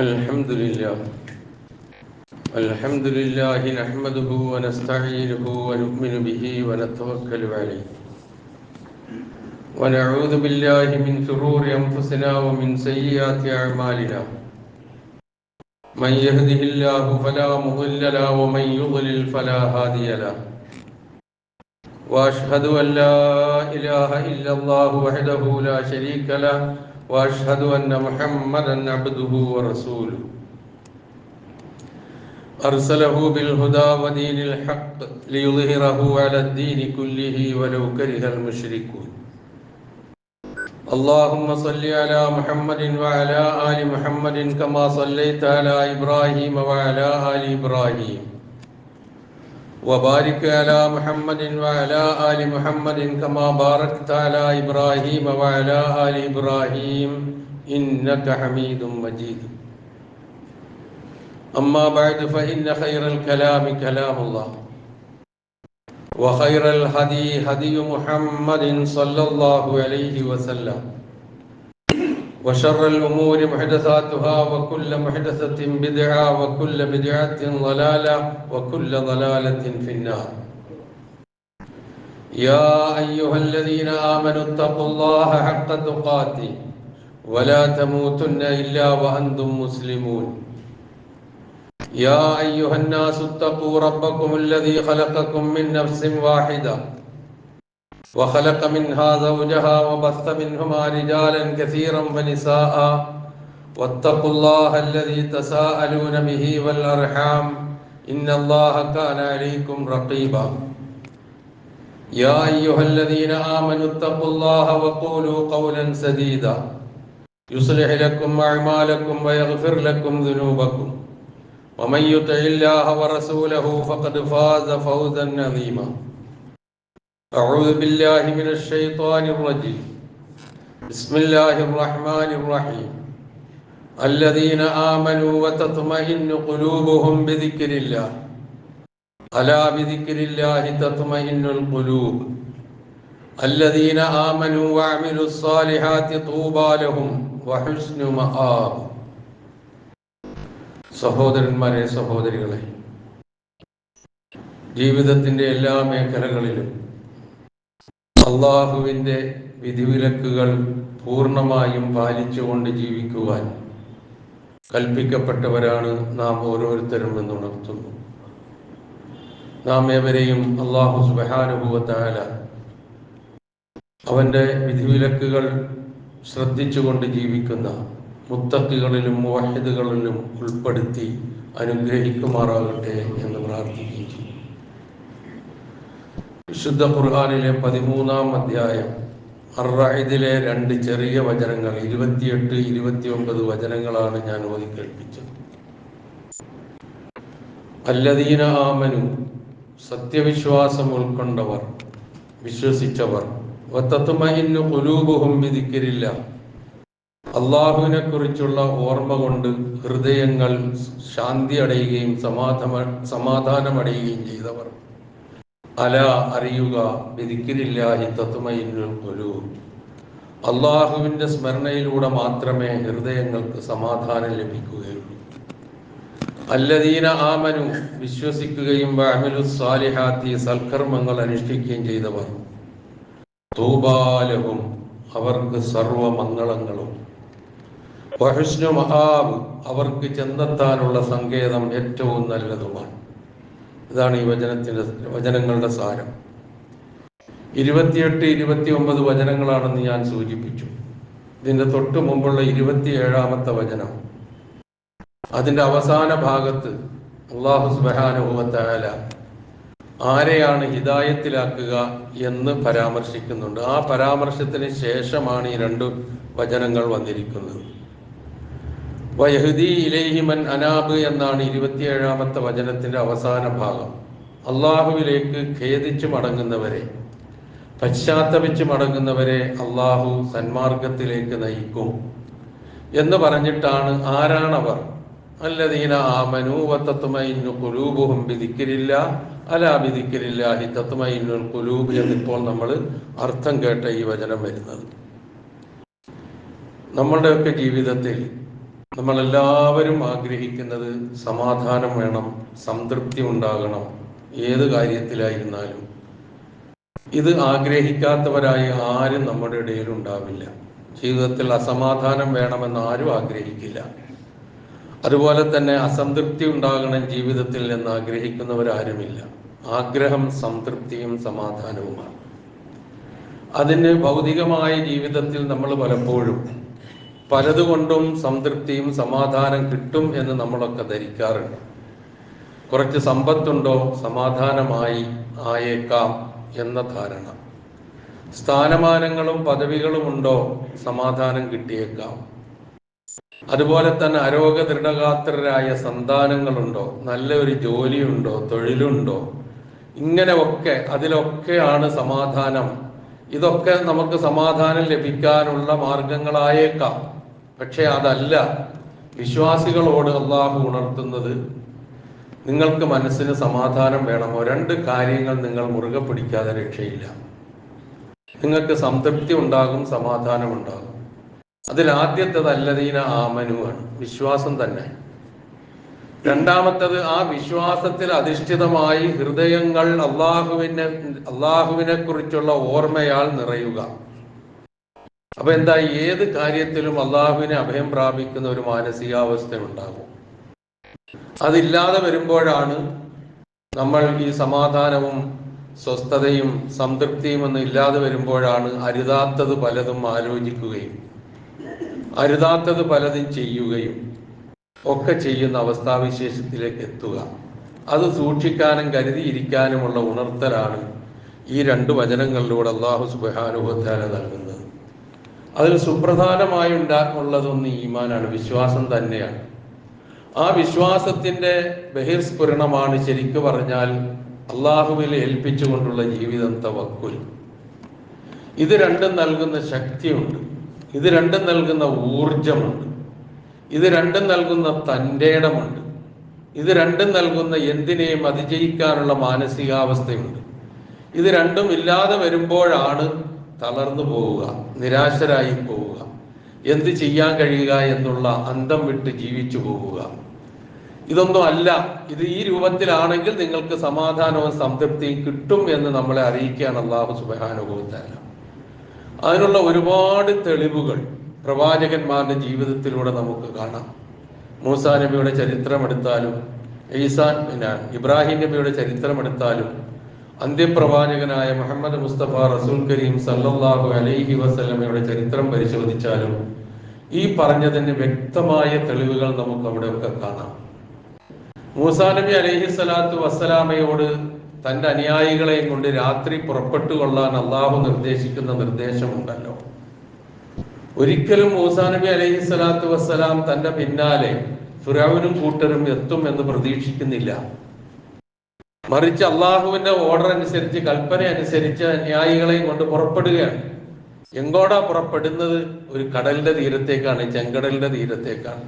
الحمد لله نحمده ونستعينه ونؤمن به ونتوكل عليه ونعوذ بالله من شرور أنفسنا ومن سيئات أعمالنا من يهده الله فلا مضل له ومن يضلل فلا هادي له وأشهد أن لا إله إلا الله وحده لا شريك له وأشهد أن محمدا عبده ورسوله أرسله بالهدى ودين الحق ليظهره على الدين كله ولو كره المشركون اللهم صل على محمد وعلى آل محمد كما صليت على إبراهيم وعلى آل إبراهيم وبارك على محمد وعلى آل محمد كما باركت على إبراهيم وعلى آل إبراهيم إنك حميد مجيد أما بعد فإن خير الكلام كلام الله وخير الهدي هدي محمد صلى الله عليه وسلم وشر الأمور محدثاتها وكل محدثة بدعة وكل بدعة ضلالة وكل ضلالة في النار يا أيها الذين آمنوا اتقوا الله حق تقاته ولا تموتن إلا وأنتم مسلمون يا أيها الناس اتقوا ربكم الذي خلقكم من نفس واحدة وخلق منها زوجها وبث منهما رجالا كثيرا ونساء واتقوا الله الذي تساءلون به والأرحام إن الله كان عليكم رقيبا يا أيها الذين آمنوا اتقوا الله وقولوا قولا سديدا يصلح لكم أعمالكم ويغفر لكم ذنوبكم ومن يطع الله ورسوله فقد فاز فوزا عظيما أعوذ بالله من الشيطان الرجيم بسم الله الرحمن الرحيم الذين آمنوا وتطمئن قلوبهم بذكر الله ألا بذكر الله تطمئن القلوب الذين آمنوا وعملوا الصالحات طوبى لهم وحسن مآب സഹോദരന്മാരെ, സഹോദരികളെ, ജീവിതത്തിൻ്റെ എല്ലാ മേഖലകളിലും അള്ളാഹുവിൻ്റെ വിധിവിലക്കുകൾ പൂർണ്ണമായും പാലിച്ചുകൊണ്ട് ജീവിക്കുവാൻ കൽപ്പിക്കപ്പെട്ടവരാണ് നാം ഓരോരുത്തരും എന്നുണർത്തുന്നു. നാം ഏവരെയും അള്ളാഹു സുബ്ഹാനഹു വ തആല അവൻ്റെ വിധിവിലക്കുകൾ ശ്രദ്ധിച്ചുകൊണ്ട് ജീവിക്കുന്ന മുത്തഖികളിലും മുവഹിദുകളിലും ഉൾപ്പെടുത്തി അനുഗ്രഹിക്കുമാറാകട്ടെ എന്ന് പ്രാർത്ഥിക്കുകയും ചെയ്യും. വിശുദ്ധ ഖുർആനിലെ 13-ാം അധ്യായം അർ-റഅദിലെ 2 ചെറിയ വചനങ്ങൾ 28, 29 വചനങ്ങളാണ് ഞാൻ ഓതി കേൾപ്പിച്ചത്. അല്ലദീന ആമനു, സത്യവിശ്വാസം ഉൾക്കൊണ്ടവർ, വിശ്വസിച്ചവർ, വതത്മഇന്നു ഖുലൂബുഹും ബിദിക്രില്ലാഹ്, അള്ളാഹുവിനെ കുറിച്ചുള്ള ഓർമ്മ കൊണ്ട് ഹൃദയങ്ങൾ ശാന്തി അടയുകയും സമാധാനമടയുകയും ചെയ്തവർ. അല, അറിയുക, ബിദിക്രില്ലാഹി തത്മഇന്നുൽ ഖുലൂബ്, അള്ളാഹുവിൻ്റെ സ്മരണയിലൂടെ മാത്രമേ ഹൃദയങ്ങൾക്ക് സമാധാനം ലഭിക്കുകയുള്ളൂ. അല്ലദീന ആമനു, വിശ്വസിക്കുകയും വഅമിലുസ് സാലിഹാത്തി, സൽക്കർമ്മങ്ങൾ അനുഷ്ഠിക്കുകയും ചെയ്തവർ. തൂബാ ലഹും, അവർക്ക് സർവമംഗളങ്ങളും. വഹുസ്നു മആബ്, അവർക്ക് ചെന്നെത്താനുള്ള സങ്കേതം ഏറ്റവും നല്ലതുമാണ്. ഇതാണ് ഈ വചനങ്ങളുടെ സാരം. 28, 29 വചനങ്ങളാണെന്ന് ഞാൻ സൂചിപ്പിച്ചു. ഇതിൻ്റെ തൊട്ട് മുമ്പുള്ള 27-ാമത്തെ വചനം, അതിൻ്റെ അവസാന ഭാഗത്ത് അല്ലാഹു സുബ്ഹാനഹു വ തആല ആരെയാണ് ഹിദായത്തിലാക്കുക എന്ന് പരാമർശിക്കുന്നുണ്ട്. ആ പരാമർശത്തിന് ശേഷമാണ് ഈ 2 വചനങ്ങൾ വന്നിരിക്കുന്നത്. വയഹ്ദി ഇലൈഹി മൻ അനാബ് എന്നാണ് 27-ാമത്തെ വചനത്തിന്റെ അവസാന ഭാഗം. അള്ളാഹുവിലേക്ക് ഖേദിച്ചു മടങ്ങുന്നവരെ, പശ്ചാത്തപിച്ച് മടങ്ങുന്നവരെ അള്ളാഹു സന്മാർഗത്തിലേക്ക് നയിക്കും എന്ന് പറഞ്ഞിട്ടാണ് ആരാണവർ? അല്ലദീന ആമനു വതത്മഇന്നു ഖുലൂബുഹും ബിദിക്രില്ലാഹ് അലാ ബിദിക്രില്ലാഹി തത്മഇന്നുൽ ഖുലൂബ് എന്നിപ്പോൾ നമ്മൾ അർത്ഥം കേട്ട ഈ വചനം വരുന്നത്. നമ്മളുടെയൊക്കെ ജീവിതത്തിൽ നമ്മളെല്ലാവരും ആഗ്രഹിക്കുന്നത് സമാധാനം വേണം, സംതൃപ്തി ഉണ്ടാകണം. ഏത് കാര്യത്തിലായിരുന്നാലും ഇത് ആഗ്രഹിക്കാത്തവരായി ആരും നമ്മുടെ ഇടയിൽ ഉണ്ടാവില്ല. ജീവിതത്തിൽ അസമാധാനം വേണമെന്ന് ആരും ആഗ്രഹിക്കില്ല. അതുപോലെ തന്നെ അസംതൃപ്തി ഉണ്ടാകണം ജീവിതത്തിൽ എന്ന് ആഗ്രഹിക്കുന്നവരാരുമില്ല. ആഗ്രഹം സംതൃപ്തിയും സമാധാനവുമാണ്. അതിന് ഭൗതികമായ ജീവിതത്തിൽ നമ്മൾ പലപ്പോഴും പലതുകൊണ്ടും സംതൃപ്തിയും സമാധാനം കിട്ടും എന്ന് നമ്മളൊക്കെ ധരിക്കാറുണ്ട്. കുറച്ച് സമ്പത്തുണ്ടോ സമാധാനമായി ആയേക്കാം എന്ന ധാരണ. സ്ഥാനമാനങ്ങളും പദവികളും ഉണ്ടോ സമാധാനം കിട്ടിയേക്കാം. അതുപോലെ തന്നെ ആരോഗ്യദൃഢഗാത്രരായ സന്താനങ്ങളുണ്ടോ, നല്ലൊരു ജോലിയുണ്ടോ, തൊഴിലുണ്ടോ, ഇങ്ങനെ ഒക്കെ അതിലൊക്കെയാണ് സമാധാനം. ഇതൊക്കെ നമുക്ക് സമാധാനം ലഭിക്കാനുള്ള മാർഗങ്ങളായേക്കാം. പക്ഷെ അതല്ല വിശ്വാസികളോട് അള്ളാഹു ഉണർത്തുന്നത്. നിങ്ങൾക്ക് മനസ്സിന് സമാധാനം വേണമോ? രണ്ട് കാര്യങ്ങൾ നിങ്ങൾ മുറുകെ പിടിക്കാതെ രക്ഷയില്ല. നിങ്ങൾക്ക് സംതൃപ്തി ഉണ്ടാകും, സമാധാനം ഉണ്ടാകും. അതിലാദ്യത്തത് അല്ലദീന ആമനുവാണ്, വിശ്വാസം തന്നെ. രണ്ടാമത്തത് ആ വിശ്വാസത്തിൽ അധിഷ്ഠിതമായി ഹൃദയങ്ങൾ അള്ളാഹുവിനെ കുറിച്ചുള്ള ഓർമ്മയാൽ നിറയുക. അപ്പൊ എന്താ, ഏത് കാര്യത്തിലും അള്ളാഹുവിനെ അഭയം പ്രാപിക്കുന്ന ഒരു മാനസികാവസ്ഥ ഉണ്ടാകും. അതില്ലാതെ വരുമ്പോഴാണ് നമ്മൾ ഈ സമാധാനവും സ്വസ്ഥതയും സംതൃപ്തിയും ഒന്നും ഇല്ലാതെ വരുമ്പോഴാണ് അരുതാത്തത് പലതും ആലോചിക്കുകയും അരുതാത്തത് പലതും ചെയ്യുകയും ഒക്കെ ചെയ്യുന്ന അവസ്ഥാവിശേഷത്തിലേക്ക് എത്തുക. അത് സൂക്ഷിക്കാനും കരുതിയിരിക്കാനുമുള്ള ഉണർത്തലാണ് ഈ രണ്ട് വചനങ്ങളിലൂടെ അല്ലാഹു സുബ്ഹാനഹു വ തആല നൽകുന്നത്. അതിൽ സുപ്രധാനമായി ഉള്ളതൊന്ന് ഈമാനാണ്, വിശ്വാസം തന്നെയാണ്. ആ വിശ്വാസത്തിന്റെ ബഹിർസ്ഫുരണമാണ് ശരിക്കു പറഞ്ഞാൽ അള്ളാഹുവിൽ ഏൽപ്പിച്ചുകൊണ്ടുള്ള ജീവിതം, തവക്കുൽ. ഇത് രണ്ടും നൽകുന്ന ശക്തിയുണ്ട്, ഇത് രണ്ടും നൽകുന്ന ഊർജമുണ്ട്, ഇത് രണ്ടും നൽകുന്ന തൻ്റെടമുണ്ട്, ഇത് രണ്ടും നൽകുന്ന എന്തിനേയും അതിജയിക്കാനുള്ള മാനസികാവസ്ഥയുണ്ട്. ഇത് രണ്ടും ഇല്ലാതെ വരുമ്പോഴാണ് തളർന്നു പോവുക, നിരാശരായി പോവുക, എന്ത് ചെയ്യാൻ കഴിയുക എന്നുള്ള അന്തം വിട്ട് ജീവിച്ചു പോവുക. ഇതൊന്നും അല്ല. ഇത് ഈ രൂപത്തിലാണെങ്കിൽ നിങ്ങൾക്ക് സമാധാനവും സംതൃപ്തിയും കിട്ടും എന്ന് നമ്മളെ അറിയിക്കുകയാണ് അല്ലാഹു സുബ്ഹാനഹു വ തആല. അതിനുള്ള ഒരുപാട് തെളിവുകൾ പ്രവാചകന്മാരുടെ ജീവിതത്തിലൂടെ നമുക്ക് കാണാം. മൂസാ നബിയുടെ ചരിത്രം എടുത്താലും, ഇബ്രാഹിം നബിയുടെ ചരിത്രം എടുത്താലും, അന്ത്യപ്രവാചകനായ മുഹമ്മദ് മുസ്തഫ റസൂൽ കരീം സല്ലല്ലാഹു അലൈഹി വസല്ലമയുടെ ചരിത്രം പരിശോധിച്ചാലും ഈ പറഞ്ഞതിന് വ്യക്തമായ തെളിവുകൾ നമുക്ക് അവിടെയൊക്കെ കാണാം. മൂസാ നബി അലൈഹി സ്വലാത്തു വസ്സലാമയോട് തൻ്റെ അനുയായികളെയും കൊണ്ട് രാത്രി പുറപ്പെട്ടു കൊള്ളാൻ അള്ളാഹു നിർദ്ദേശിക്കുന്ന നിർദ്ദേശമുണ്ടല്ലോ. ഒരിക്കലും മൂസാ നബി അലൈഹി സ്വലാത്തു വസ്സലാം തൻ്റെ പിന്നാലെ ഫിറഔനും കൂട്ടരും എത്തും എന്ന് പ്രതീക്ഷിക്കുന്നില്ല. മറിച്ച് അള്ളാഹുവിന്റെ ഓർഡർ അനുസരിച്ച്, കൽപ്പന അനുസരിച്ച് അനുയായികളെയും കൊണ്ട് പുറപ്പെടുകയാണ്. എങ്ങോട്ടാ പുറപ്പെടുന്നത്? ഒരു കടലിന്റെ തീരത്തേക്കാണ്, ചെങ്കടലിന്റെ തീരത്തേക്കാണ്.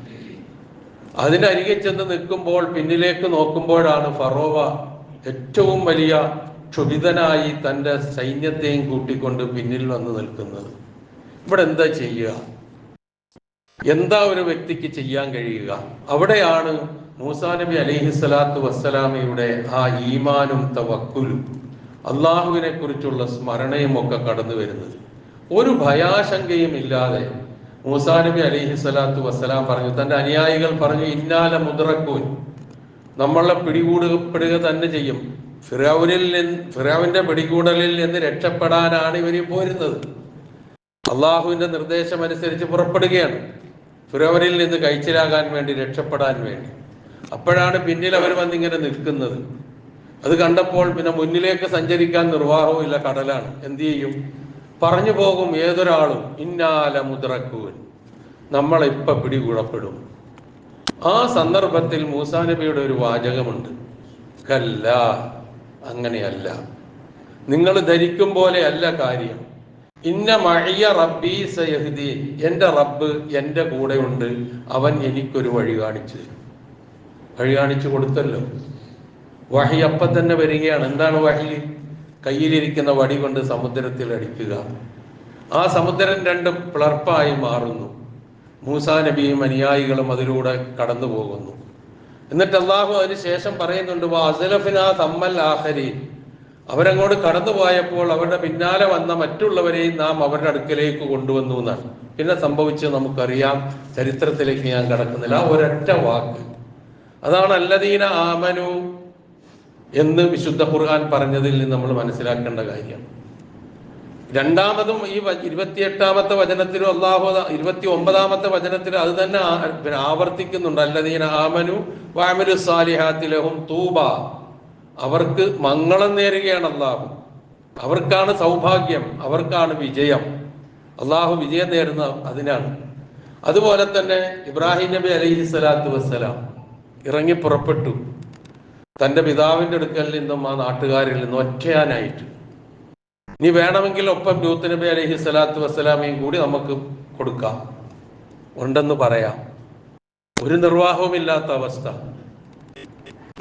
അതിനരികെ ചെന്ന് നിൽക്കുമ്പോൾ പിന്നിലേക്ക് നോക്കുമ്പോഴാണ് ഫറോവ ഏറ്റവും വലിയ ക്ഷുഭിതനായി തൻ്റെ സൈന്യത്തെയും കൂട്ടിക്കൊണ്ട് പിന്നിൽ വന്ന് നിൽക്കുന്നത്. ഇവിടെ എന്താ ചെയ്യുക? എന്താ ഒരു വ്യക്തിക്ക് ചെയ്യാൻ കഴിയുക? അവിടെയാണ് മൂസാ നബി അലൈഹി സ്വലാത്തു വസ്സലാമയുടെ ആ ഈമാനും തവക്കുലും അള്ളാഹുവിനെ കുറിച്ചുള്ള സ്മരണയും ഒക്കെ കടന്നു വരുന്നത്. ഒരു ഭയാശങ്കയും ഇല്ലാതെ മൂസാ നബി അലൈഹി സ്വലാത്തു വസ്സലാം പറഞ്ഞു, തൻ്റെ അനുയായികൾ പറഞ്ഞു, ഇന്നാല മുദ്റക്കൂൻ, നമ്മളെ പിടികൂടപ്പെടുക തന്നെ ചെയ്യും. ഫിറഔന്റെ പിടികൂടലിൽ നിന്ന് രക്ഷപ്പെടാനാണ് ഇവർ പോരുന്നത്. അള്ളാഹുവിന്റെ നിർദ്ദേശം അനുസരിച്ച് പുറപ്പെടുകയാണ്, ഫിറഔനിൽ നിന്ന് കഴിച്ചിലാകാൻ വേണ്ടി, രക്ഷപ്പെടാൻ വേണ്ടി. അപ്പോഴാണ് പിന്നിൽ അവർ വന്നിങ്ങനെ നിൽക്കുന്നത്. അത് കണ്ടപ്പോൾ പിന്നെ മുന്നിലേക്ക് സഞ്ചരിക്കാൻ നിർവാഹവും ഇല്ല, കടലാണ്. എന്തു ചെയ്യും? പറഞ്ഞു പോകും ഏതൊരാളും, ഇന്നാല മുദ്റക്കൂൻ, നമ്മളിപ്പ പിടികൂടപ്പെടും. ആ സന്ദർഭത്തിൽ മൂസാ നബിയുടെ ഒരു വാചകമുണ്ട്, കല്ല, അങ്ങനെയല്ല, നിങ്ങൾ ധരിക്കും പോലെ അല്ല കാര്യം. ഇന്ന മഅയ റബ്ബി സയഹ്ദീൻ, എൻ്റെ റബ്ബ് എൻ്റെ കൂടെയുണ്ട്, അവൻ എനിക്കൊരു വഴി കാണിച്ചു കൊടുത്തല്ലോ. വഹി അപ്പം തന്നെ വരികയാണ്. എന്താണ് വഹി? കയ്യിലിരിക്കുന്ന വടി കൊണ്ട് സമുദ്രത്തിൽ അടിക്കുക. ആ സമുദ്രം രണ്ട് പിളർപ്പായി മാറുന്നു. മൂസാ നബിയും അനുയായികളും അതിലൂടെ കടന്നു പോകുന്നു. എന്നിട്ട് അള്ളാഹു അതിന് ശേഷം പറയുന്നുണ്ട്, വഅസ്ലഫ്നാ തമ്മൽ ആഖരീൻ, അവരങ്ങോട്ട് കടന്നു പോയപ്പോൾ അവരുടെ പിന്നാലെ വന്ന മറ്റുള്ളവരെയും നാം അവരുടെ അടുക്കലേക്ക് കൊണ്ടുവന്നു എന്നാണ്. പിന്നെ സംഭവിച്ചത് നമുക്കറിയാം, ചരിത്രത്തിലേക്ക് ഞാൻ കടക്കുന്നില്ല. ആ ഒരൊറ്റ വാക്ക്, അതാണ് അല്ലദീന ആമനു എന്ന് വിശുദ്ധ ഖുർആൻ പറഞ്ഞതിൽ നിന്ന് നമ്മൾ മനസ്സിലാക്കേണ്ട കാര്യം. രണ്ടാമതും ഈ 28-ാമത്തെ വചനത്തിലും അല്ലാഹു 29-ാമത്തെ വചനത്തിലും അത് തന്നെ ആവർത്തിക്കുന്നുണ്ട്. അല്ലദീന ആമനു വഅമിലു സ്സാലിഹാത്തി ലഹും തൂബ, അവർക്ക് മംഗളം നേരുകയാണ് അല്ലാഹു, അവർക്കാണ് സൗഭാഗ്യം, അവർക്കാണ് വിജയം. അല്ലാഹു വിജയം നേരുന്ന അതിനാണ്. അതുപോലെ തന്നെ ഇബ്രാഹിം നബി അലൈഹി സ്വലാത്തു വസ്സലാം ഇറങ്ങി പുറപ്പെട്ടു തൻ്റെ പിതാവിൻ്റെ അടുക്കൽ നിന്നും ആ നാട്ടുകാരിൽ നിന്നും ഒറ്റയാനായിട്ട്. ഇനി വേണമെങ്കിൽ ഒപ്പം ലൂത്ത് നബി അലൈഹി സ്വലാത്തു വസ്സലാമയും കൂടി നമുക്ക് കൊടുക്കാം, ഉണ്ടെന്ന് പറയാം. ഒരു നിർവാഹവുമില്ലാത്ത അവസ്ഥ,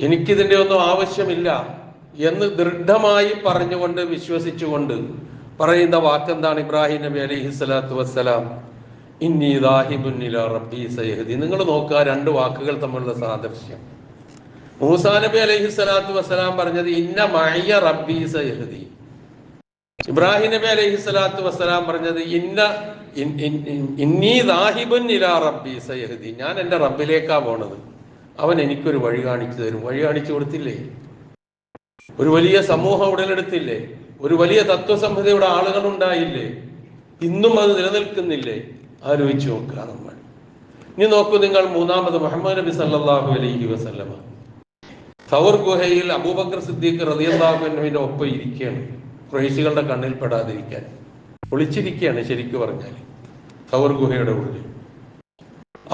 എനിക്കിതിൻ്റെ ഒന്നും ആവശ്യമില്ല എന്ന് ദൃഢമായി പറഞ്ഞുകൊണ്ട് വിശ്വസിച്ചുകൊണ്ട് പറയുന്ന വാക്കെന്താണ്? ഇബ്രാഹിം നബി അലൈഹി സ്വലാത്തു വസ്സലാം, ഇന്നി ദാഹിബുൻ ഇലാ റബ്ബി സയഹ്ദി. നിങ്ങൾ നോക്കുക, രണ്ട് വാക്കുകൾ തമ്മിലുള്ള സാദൃശ്യം. മൂസാ നബി അലൈഹി സ്വലാത്തു വസ്സലാം പറഞ്ഞത് ഇന്ന മഅയ റബ്ബി സയഹ്ദി. ഇബ്രാഹിം നബി അലൈഹി സ്വലാത്തു വസ്സലാം പറഞ്ഞത് ഇന്നി ദാഹിബുൻ ഇലാ റബ്ബി സയഹ്ദി, ഞാൻ എൻ്റെ റബ്ബിലേക്കാ പോണത്, അവൻ എനിക്കൊരു വഴി കാണിച്ചു തരും. വഴി കാണിച്ചു കൊടുത്തില്ലേ? ഒരു വലിയ സമൂഹം ഉടലെടുത്തില്ലേ? ഒരു വലിയ തത്വസംഹിതയുടെ ആളുകൾ ഉണ്ടായില്ലേ? ഇന്നും അത് നിലനിൽക്കുന്നില്ലേ? ആലോചിച്ച് നോക്കുക നമ്മൾ. ഇനി നോക്കൂ നിങ്ങൾ, മൂന്നാമത് മുഹമ്മദ് നബി സല്ലല്ലാഹു അലൈഹി വസല്ലമ സൗർ ഗുഹയിൽ അബൂബക്കർ സിദ്ദീഖ് റളിയല്ലാഹു അൻഹുവിന്റെ ഒപ്പം ഇരിക്കുകയാണ്, ഖുറൈശികളുടെ കണ്ണിൽ പെടാതിരിക്കാൻ ഒളിച്ചിരിക്കുകയാണ്. ശരിക്കും പറഞ്ഞാൽ സൗർ ഗുഹയുടെ ഉള്ളിൽ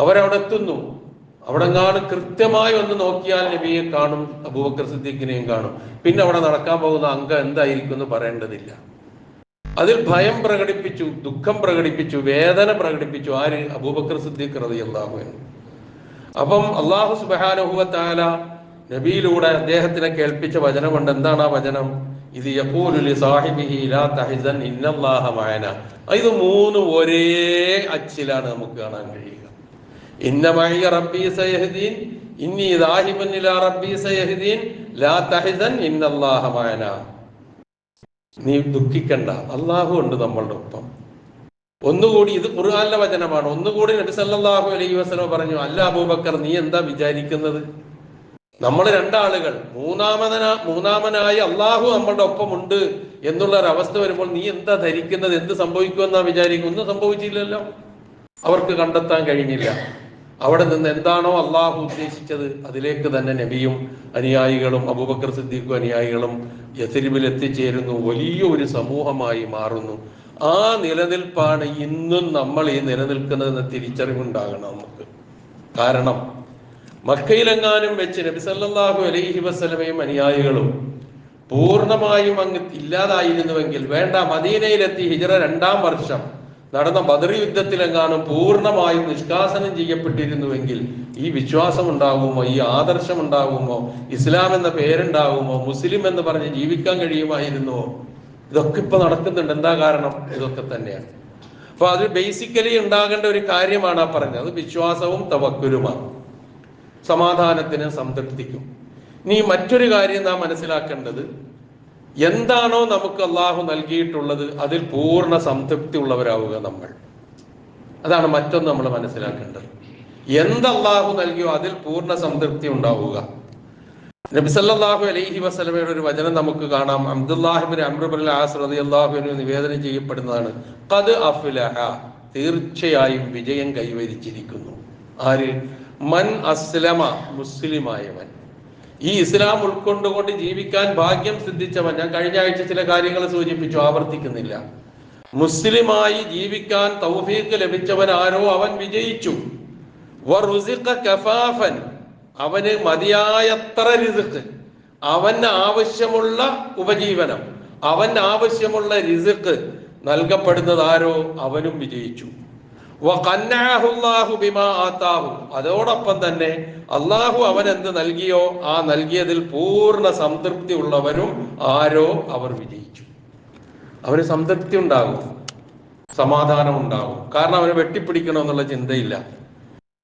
അവരവിടെ എത്തുന്നു. അവിടെ കാണും, കൃത്യമായി ഒന്ന് നോക്കിയാൽ നബിയെ കാണും, അബൂബക്കർ സിദ്ദീഖിനെയും കാണും. പിന്നെ അവിടെ നടക്കാൻ പോകുന്ന അംഗം എന്തായിരിക്കും എന്ന് പറയേണ്ടതില്ല. അതിൽ ഭയം പ്രകടിപ്പിച്ചു, ദുഃഖം പ്രകടിപ്പിച്ചു, വേദന പ്രകടിപ്പിച്ചു. ആര്? അബൂബക്കർ സിദ്ദീഖ് റളിയല്ലാഹു അൻഹു. അപ്പം അല്ലാഹു സുബ്ഹാനഹു വ തആല നബിയിലൂടെ അദ്ദേഹത്തിനെ കേൾപ്പിച്ച വചനമുണ്ട്. എന്താണ് ആ വചനം? ഇത് യഖൂലു ലി സാഹിബിഹി ലാ തഹ്സൻ ഇന്നല്ലാഹ മഅനാ. ഇത് മൂന്നും ഒരേ അച്ചിലാണ് നമുക്ക് കാണാൻ കഴിയുക. ഇന്ന മഅയ റബ്ബി സയഹ്ദീൻ, ഇന്നി ദാഹിബുൻ ഇലാ റബ്ബി സയഹ്ദീൻ, ലാ തഹ്സൻ ഇന്നല്ലാഹ മഅനാ. നീ ദുഃഖിക്കണ്ട, അല്ലാഹു ഉണ്ട് നമ്മളുടെ ഒപ്പം. ഒന്നുകൂടി, ഇത് ഖുർആനിലെ വചനമാണ്. ഒന്നുകൂടി നബി സല്ലല്ലാഹു അലൈഹി വസല്ലം പറഞ്ഞു, അല്ല അബൂബക്കർ, നീ എന്താ വിചാരിക്കുന്നത്? നമ്മൾ രണ്ടാളുകൾ, മൂന്നാമനായി അള്ളാഹു നമ്മളുടെ ഒപ്പമുണ്ട് എന്നുള്ള ഒരവസ്ഥ വരുമ്പോൾ നീ എന്താ ധരിക്കുന്നത്? എന്ത് സംഭവിക്കുമെന്നാ വിചാരിക്കും? ഒന്നും സംഭവിച്ചില്ലല്ലോ. അവർക്ക് കണ്ടെത്താൻ കഴിഞ്ഞില്ല. അവിടെ നിന്ന് എന്താണോ അള്ളാഹു ഉദ്ദേശിച്ചത് അതിലേക്ക് തന്നെ നബിയും അനുയായികളും അബൂബക്കർ സിദ്ദീഖും അനുയായികളും യസ്രിബിൽ എത്തിച്ചേരുന്നു. വലിയൊരു സമൂഹമായി മാറുന്നു. ആ നിലനിൽപ്പാണ് ഇന്നും നമ്മൾ ഈ നിലനിൽക്കുന്നതെന്ന് തിരിച്ചറിവുണ്ടാകണം നമുക്ക്. കാരണം മക്കയിലെങ്ങാനും വെച്ച് നബി സല്ലല്ലാഹു അലൈഹി വസല്ലമയും അനുയായികളും പൂർണ്ണമായും അങ്ങ് ഇല്ലാതായിരുന്നുവെങ്കിൽ, വേണ്ട, മദീനയിലെത്തി ഹിജ്റ 2-ാം വർഷം നടന്ന ബദർ യുദ്ധത്തിലെങ്ങാനും പൂർണ്ണമായും നിഷ്കാസനം ചെയ്യപ്പെട്ടിരുന്നുവെങ്കിൽ ഈ വിശ്വാസം ഉണ്ടാകുമോ? ഈ ആദർശം ഉണ്ടാകുമോ? ഇസ്ലാം എന്ന പേരുണ്ടാകുമോ? മുസ്ലിം എന്ന് പറഞ്ഞ് ജീവിക്കാൻ കഴിയുമായിരുന്നോ? ഇതൊക്കെ ഇപ്പൊ നടക്കുന്നുണ്ട്. എന്താ കാരണം? ഇതൊക്കെ തന്നെയാണ്. അപ്പൊ അത് ബേസിക്കലി ഉണ്ടാകേണ്ട ഒരു കാര്യമാണ് ആ പറഞ്ഞത്. അത് വിശ്വാസവും തവക്കുലുമാണ്, സമാധാനത്തിനും സംതൃപ്തിക്കും. ഇനി മറ്റൊരു കാര്യം നാം മനസ്സിലാക്കേണ്ടത്, എന്താണോ നമുക്ക് അള്ളാഹു നൽകിയിട്ടുള്ളത് അതിൽ പൂർണ്ണ സംതൃപ്തി ഉള്ളവരാവുക നമ്മൾ. അതാണ് മറ്റൊന്ന് നമ്മൾ മനസ്സിലാക്കേണ്ടത്. എന്ത് അള്ളാഹു നൽകിയോ അതിൽ പൂർണ്ണ സംതൃപ്തി ഉണ്ടാവുക. നബി സല്ലല്ലാഹു അലൈഹി വസല്ലമയുടെ ഒരു വചനം നമുക്ക് കാണാം. അബ്ദുല്ലാഹി ഇബ്നു അംർ ഇബ്നുൽ ആസ് റളിയല്ലാഹു അൻഹു നിവേദനം ചെയ്യപ്പെടുന്നതാണ്. ഖദ് അഫ്ലഹ, തീർച്ചയായും വിജയം കൈവരിച്ചിരിക്കുന്നു. ആര്? മൻ അസ്ലമ, മുസ്ലിമായവൻ, ഈ ഇസ്ലാം ഉൾക്കൊണ്ടുകൊണ്ട് ജീവിക്കാൻ ഭാഗ്യം സിദ്ധിച്ചവൻ. ഞാൻ കഴിഞ്ഞ ആഴ്ച ചില കാര്യങ്ങൾ സൂചിപ്പിച്ചു, ആവർത്തിക്കുന്നില്ല. മുസ്ലിമായി ജീവിക്കാൻ തൗഫീഖ് ലഭിച്ചവൻ ആരോ അവൻ വിജയിച്ചു. വറുസിഖ കഫാഫൻ, അവന് മതിയായത്ര റിസ്ക്, അവന് ആവശ്യമുള്ള ഉപജീവനം, അവന് ആവശ്യമുള്ള റിസ്ക് നൽകപ്പെടുന്നത് ആരോ അവനും വിജയിച്ചു. അതോടൊപ്പം തന്നെ അള്ളാഹു അവൻ എന്ത് നൽകിയോ ആ നൽകിയതിൽ പൂർണ്ണ സംതൃപ്തി ഉള്ളവരും ആരോ അവർ വിജയിച്ചു. അവന് സംതൃപ്തി ഉണ്ടാകും. സമാധാനം ഉണ്ടാവും. കാരണം അവന് വെട്ടിപ്പിടിക്കണമെന്നുള്ള ചിന്തയില്ല.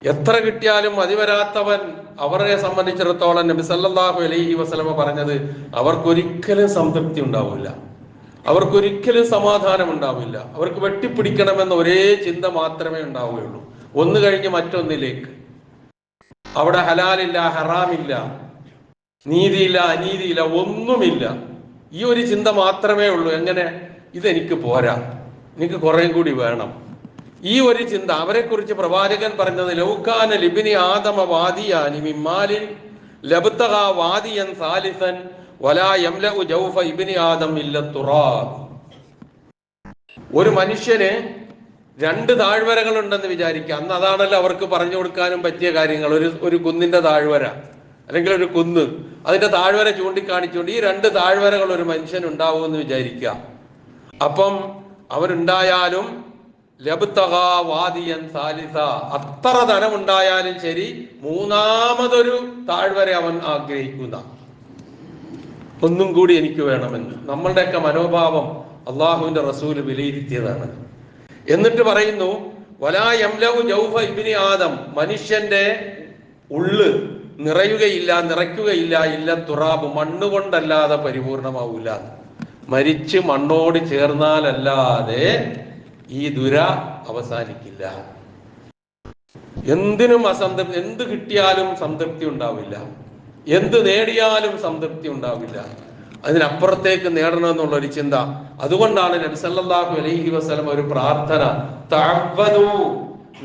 എത്ര കിട്ടിയാലും മതിവരാത്തവൻ, അവരെ സംബന്ധിച്ചിടത്തോളം നബി സല്ലല്ലാഹു അലൈഹി വസല്ലമ പറഞ്ഞത്, അവർക്കൊരിക്കലും സംതൃപ്തി ഉണ്ടാവില്ല, അവർക്കൊരിക്കലും സമാധാനം ഉണ്ടാവില്ല. അവർക്ക് വെട്ടിപ്പിടിക്കണമെന്ന ഒരേ ചിന്ത മാത്രമേ ഉണ്ടാവുകയുള്ളൂ, ഒന്ന് കഴിഞ്ഞ് മറ്റൊന്നിലേക്ക്. അവിടെ ഹലാലില്ല, ഹറാമില്ല, നീതിയില്ല, അനീതിയില്ല, ഒന്നുമില്ല. ഈ ഒരു ചിന്ത മാത്രമേ ഉള്ളൂ. എങ്ങനെ? ഇതെനിക്ക് പോരാ, എനിക്ക് കുറേം കൂടി വേണം. ഈ ഒരു ചിന്ത. അവരെ കുറിച്ച് പ്രവാചകൻ പറഞ്ഞത്, ലൗകാന ലിബ്നി ആദമ വാദിയാനി മിൻ മാലിൻ ലബ്തഗ വാദിയൻ സാലിസൻ വലാ യംലഉ ജൗഫ ഇബ്നി ആദം ഇല്ല തുറാബ്. ഒരു മനുഷ്യന് രണ്ട് താഴ്വരകൾ ഉണ്ടെന്ന് വിചാരിക്കുക. അന്ന് അതാണല്ലോ അവർക്ക് പറഞ്ഞു കൊടുക്കാനും പറ്റിയ കാര്യങ്ങൾ. ഒരു കുന്നിന്റെ താഴ്വര അല്ലെങ്കിൽ ഒരു കുന്ന്, അതിന്റെ താഴ്വര ചൂണ്ടിക്കാണിച്ചുകൊണ്ട് ഈ രണ്ട് താഴ്വരകൾ ഒരു മനുഷ്യൻ ഉണ്ടാവുമെന്ന് വിചാരിക്കുക. അപ്പം അവരുണ്ടായാലും ലബ്തഗാ വാദിയൻ സാലിസ, അത്ര ധനമുണ്ടായാലും ശരി, മൂന്നാമതൊരു താഴ്വര അവൻ ആഗ്രഹിക്കുന്ന, ഒന്നും കൂടി എനിക്ക് വേണമെന്ന്. നമ്മളുടെയൊക്കെ മനോഭാവം അള്ളാഹുവിന്റെ റസൂല് വിലയിരുത്തിയതാണ്. എന്നിട്ട് പറയുന്നു, വലാ യംലഉ ജൗഫ ഇബ്നി ആദം, മനുഷ്യന്റെ ഉള്ള് നിറയുകയില്ല, നിറയ്ക്കുകയില്ല, ഇല്ല തുറാബ്, മണ്ണുകൊണ്ടല്ലാതെ പരിപൂർണമാവൂല. മരിച്ച് മണ്ണോട് ചേർന്നാലല്ലാതെ ഈ ദുര അവസാനിക്കില്ല. എന്തിനും അസംതൃപ്തി, എന്ത് കിട്ടിയാലും സംതൃപ്തി ഉണ്ടാവില്ല, എന്ത് നേടിയാലും സംതൃപ്തി ഉണ്ടാവില്ല, അതിനപ്പുറത്തേക്ക് നേടണമെന്നുള്ള ഒരു ചിന്ത. അതുകൊണ്ടാണ് നബി സല്ലല്ലാഹു അലൈഹി വസല്ലം ഒരു പ്രാർത്ഥന, തഅവ്വദു,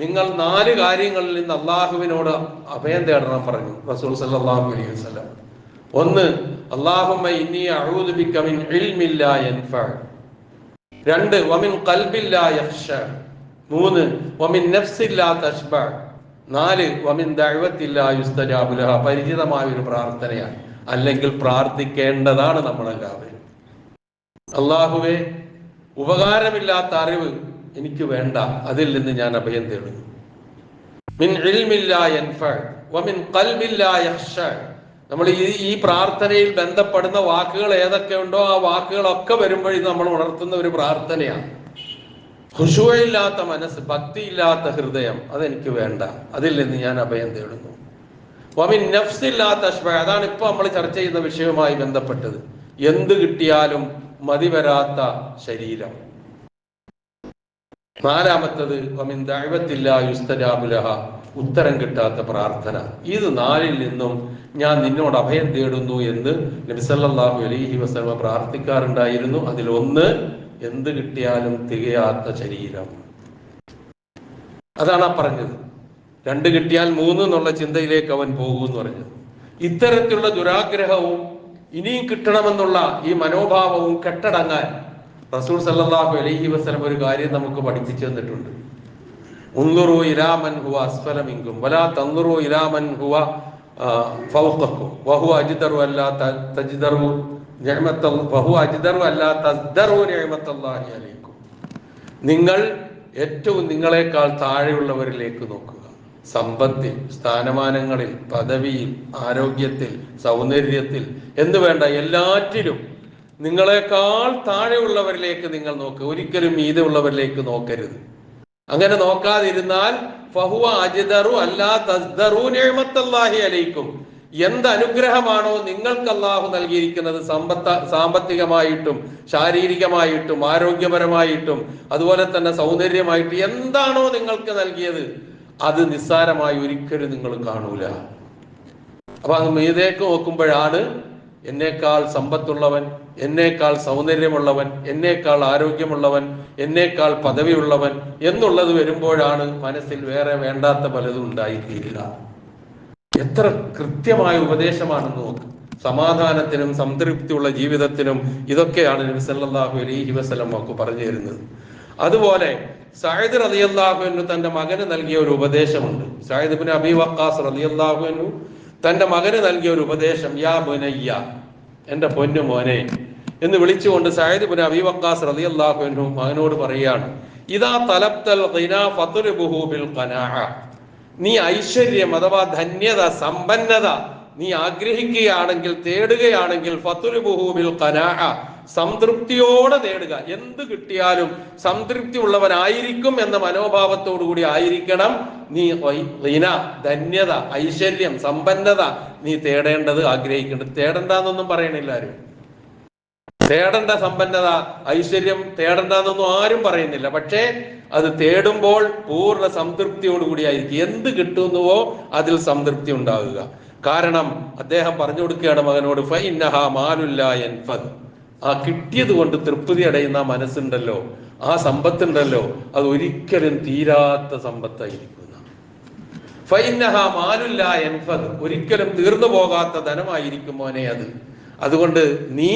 നിങ്ങൾ 4 കാര്യങ്ങളിൽ നിന്ന് അള്ളാഹുവിനോട് അഭയം തേടണം പറഞ്ഞു റസൂൽ സല്ലല്ലാഹു അലൈഹി വസല്ലം. ഒന്ന്, അല്ലാഹുമ്മ ഇന്നി അഊദു ബിക മിൻ ഇൽമിൻ ലാ യൻഫഅ. 2, വമിൻ ഖൽബിൻ ലാ യഖ്ശ. 3, വമിൻ നഫ്സിൻ ലാ തശ്ബഅ. 4, വമിൻ ദഅവത്തിൻ ലാ യുസ്തജാബു ലഹ. പരിചിതമായ ഒരു പ്രാർത്ഥനയാണ്, അല്ലെങ്കിൽ പ്രാർത്ഥിക്കേണ്ടതാണ് നമ്മളെല്ലാവരും. അല്ലാഹുവേ, ഉപകാരമില്ലാത്ത അറിവ് എനിക്ക് വേണ്ട, അതിൽ നിന്ന് ഞാൻ അഭയം തേടുന്നു. മിൻ ഇൽമിൻ ലാ യൻഫഅ വമിൻ ഖൽബിൻ ലാ യഖ്ശ. നമ്മൾ ഈ പ്രാർത്ഥനയിൽ ബന്ധപ്പെടുന്ന വാക്കുകൾ ഏതൊക്കെ ഉണ്ടോ ആ വാക്കുകളൊക്കെ വരുമ്പോഴും നമ്മൾ ഉണർത്തുന്ന ഒരു പ്രാർത്ഥനയാണ്. ഖുശൂഇല്ലാത്ത മനസ്സ്, ഭക്തിയില്ലാത്ത ഹൃദയം, അതെനിക്ക് വേണ്ട, അതിൽ നിന്ന് ഞാൻ അഭയം തേടുന്നു. വമിൻ നഫ്സില്ലാത്ത തശ്ബഅ, അതാണ് ഇപ്പൊ നമ്മൾ ചർച്ച ചെയ്യുന്ന വിഷയവുമായി ബന്ധപ്പെട്ടത്. എന്ത് കിട്ടിയാലും മതി വരാത്ത ശരീരം. 4-മത്തത് വമിൻ ദഅവത്തിൻ ലാ യുസ്തജാബു ലഹ, ഉത്തരം കിട്ടാത്ത പ്രാർത്ഥന. ഇത് 4-ൽ നിന്നും ഞാൻ നിന്നോട് അഭയം തേടുന്നു എന്ന് നബി സല്ലല്ലാഹു അലൈഹി വസല്ലം പ്രാർത്ഥിക്കാറുണ്ടായിരുന്നു. അതിലൊന്ന്, എന്ത് കിട്ടിയാലും തികയാത്ത ശരീരം. അതാണ് പറഞ്ഞത്. 2 കിട്ടിയാൽ 3 എന്നുള്ള ചിന്തയിലേക്ക് അവൻ പോകുമെന്ന് പറഞ്ഞത്. ഇത്തരത്തിലുള്ള ദുരാഗ്രഹവും ഇനിയും കിട്ടണമെന്നുള്ള ഈ മനോഭാവവും കെട്ടടങ്ങാൻ റസൂൽ സല്ലല്ലാഹു അലൈഹി വസല്ലം ഒരു കാര്യം നമുക്ക് പഠിപ്പിച്ചു തന്നിട്ടുണ്ട്. ഉൻദുറു ഇലാ മൻ ഹുവ അസ്ഫല മിൻകും വലാ തൻദുറു ഇലാ മൻ ഹുവ ഫൗഖക്കും വഹുവ അജ്ദറു അല്ലാ തജ്ദറു നിഅമത്തല്ലാഹി വഹുവ അജ്ദറു അല്ലാ തസ്ദറു നിഅമത്തല്ലാഹി അലൈക്കും. നിങ്ങൾ ഏറ്റവും നിങ്ങളെക്കാൾ താഴെയുള്ളവരിലേക്ക് നോക്കുക. സമ്പത്തിൽ, സ്ഥാനമാനങ്ങളിൽ, പദവിയിൽ, ആരോഗ്യത്തിൽ, സൗന്ദര്യത്തിൽ എന്ന് വേണ്ട എല്ലാറ്റിലും നിങ്ങളെക്കാൾ താഴെയുള്ളവരിലേക്ക് നിങ്ങൾ നോക്കുക. ഒരിക്കലും മീതെ ഉള്ളവരിലേക്ക് നോക്കരുത്. അങ്ങനെ നോക്കാതിരുന്നാൽ ഫഹുവ അജ്ദറു അല്ലാ തസ്ദറു നിഅമത്തല്ലാഹി അലൈക്കും. എന്ത് അനുഗ്രഹമാണോ നിങ്ങൾക്ക് അല്ലാഹു നൽകിയിരിക്കുന്നത്, സാമ്പത്തികമായിട്ടും ശാരീരികമായിട്ടും ആരോഗ്യപരമായിട്ടും അതുപോലെ തന്നെ സൗന്ദര്യമായിട്ടും എന്താണോ നിങ്ങൾക്ക് നൽകിയത്, അത് നിസ്സാരമായി ഒരിക്കലും നിങ്ങൾ കാണൂല. അപ്പൊ അത് മീതേക്ക് നോക്കുമ്പോഴാണ് എന്നേക്കാൾ സമ്പത്തുള്ളവൻ, എന്നേക്കാൾ സൗന്ദര്യമുള്ളവൻ, എന്നേക്കാൾ ആരോഗ്യമുള്ളവൻ, എന്നേക്കാൾ പദവിയുള്ളവൻ എന്നുള്ളത് വരുമ്പോഴാണ് മനസ്സിൽ വേറെ വേണ്ടാത്ത പലതും ഉണ്ടായിത്തീരുക. എത്ര കൃത്യമായ ഉപദേശമാണെന്ന് നോക്ക്. സമാധാനത്തിനും സംതൃപ്തിയുള്ള ജീവിതത്തിനും ഇതൊക്കെയാണ് നബി സല്ലല്ലാഹു അലൈഹി വസല്ലം നമുക്ക് പറഞ്ഞു തരുന്നത്. അതുപോലെ സഅദ് റളിയല്ലാഹു അൻഹു തന്റെ മകന് നൽകിയ ഒരു ഉപദേശമുണ്ട്. സഅദ് ഇബ്നു അബീ വഖാസ് റളിയല്ലാഹു അൻഹു തന്റെ മകന് നൽകിയ ഒരു ഉപദേശം, യാ ബുനയ്യ, എന്റെ പൊന്നു മോനെ എന്ന് വിളിച്ചുകൊണ്ട് സഅദ് ഇബ്നു അബീ വഖാസ് റളിയല്ലാഹു അൻഹു മകനോട് പറയുകയാണ്, ഇദാ തലബ്തൽ ഖിനാ ഫത്ലുബുഹു ബിൽ ഖനാഅ. നീ ഐശ്വര്യം അഥവാ ധന്യത, സമ്പന്നത നീ ആഗ്രഹിക്കുകയാണെങ്കിൽ, തേടുകയാണെങ്കിൽ, ഫത്ലുബുഹു ബിൽ ഖനാഅ, സംതൃപ്തിയോടെ നേടുക. എന്ത് കിട്ടിയാലും സംതൃപ്തി ഉള്ളവനായിരിക്കും എന്ന മനോഭാവത്തോടു കൂടി ആയിരിക്കണം നീ ധന്യത, ഐശ്വര്യം, സമ്പന്നത നീ തേടേണ്ടത്, ആഗ്രഹിക്കേണ്ടത്. തേടണ്ടെന്നൊന്നും പറയണില്ല ആരും. തേടേണ്ട സമ്പന്നത, ഐശ്വര്യം തേടണ്ടെന്നൊന്നും ആരും പറയുന്നില്ല. പക്ഷേ അത് തേടുമ്പോൾ പൂർണ്ണ സംതൃപ്തിയോടുകൂടി ആയിരിക്കും. എന്ത് കിട്ടുന്നുവോ അതിൽ സംതൃപ്തി ഉണ്ടാകുക. കാരണം അദ്ദേഹം പറഞ്ഞു കൊടുക്കുകയാണ് മകനോട്, ഫഇന്നഹാ മാലുല്ലാ യൻഫദ്. ആ കിട്ടിയത് കൊണ്ട് തൃപ്തി അടയുന്ന മനസ്സുണ്ടല്ലോ, ആ സമ്പത്തുണ്ടല്ലോ, അത് ഒരിക്കലും തീരാത്ത സമ്പത്തായിരിക്കും. ഫഇന്നഹാ മാലുല്ലാ യൻഫദ്, ഒരിക്കലും തീർന്നു പോകാത്ത ധനമായിരിക്കും മോനെ അത്. അതുകൊണ്ട് നീ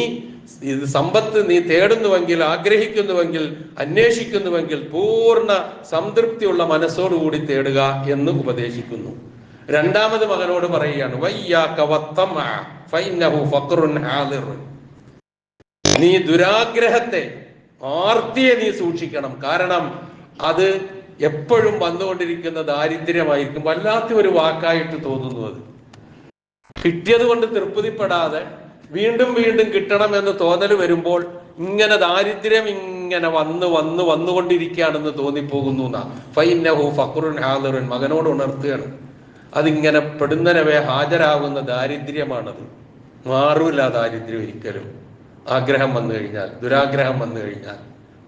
ഇത് സമ്പത്ത് നീ തേടുന്നുവെങ്കിൽ, ആഗ്രഹിക്കുന്നുവെങ്കിൽ, അന്വേഷിക്കുന്നുവെങ്കിൽ പൂർണ്ണ സംതൃപ്തിയുള്ള മനസ്സോടുകൂടി തേടുക എന്ന് ഉപദേശിക്കുന്നു. രണ്ടാമത് മകനോട് പറയുകയാണ്, നീ ദുരാഗ്രഹത്തെ, ആർത്തിയെ നീ സൂക്ഷിക്കണം. കാരണം അത് എപ്പോഴും വന്നുകൊണ്ടിരിക്കുന്ന ദാരിദ്ര്യമായിരിക്കും. വല്ലാത്ത ഒരു വാക്കായിട്ട് തോന്നുന്നു. അത് കിട്ടിയത് കൊണ്ട് തൃപ്തിപ്പെടാതെ വീണ്ടും വീണ്ടും കിട്ടണം എന്ന് തോന്നൽ വരുമ്പോൾ ഇങ്ങനെ ദാരിദ്ര്യം ഇങ്ങനെ വന്നുകൊണ്ടിരിക്കുകയാണെന്ന് തോന്നിപ്പോകുന്നു. ഫൈന്നഹു ഫഖ്റുൻ ഹാദിറുൻ, മകനോട് ഉണർത്തുകയാണ്. അതിങ്ങനെ പെടുന്നനവേ ഹാജരാകുന്ന ദാരിദ്ര്യമാണത്. മാറൂല ദാരിദ്ര്യം ഒരിക്കലും. ആഗ്രഹം വന്നു കഴിഞ്ഞാൽ, ദുരാഗ്രഹം വന്നു കഴിഞ്ഞാൽ,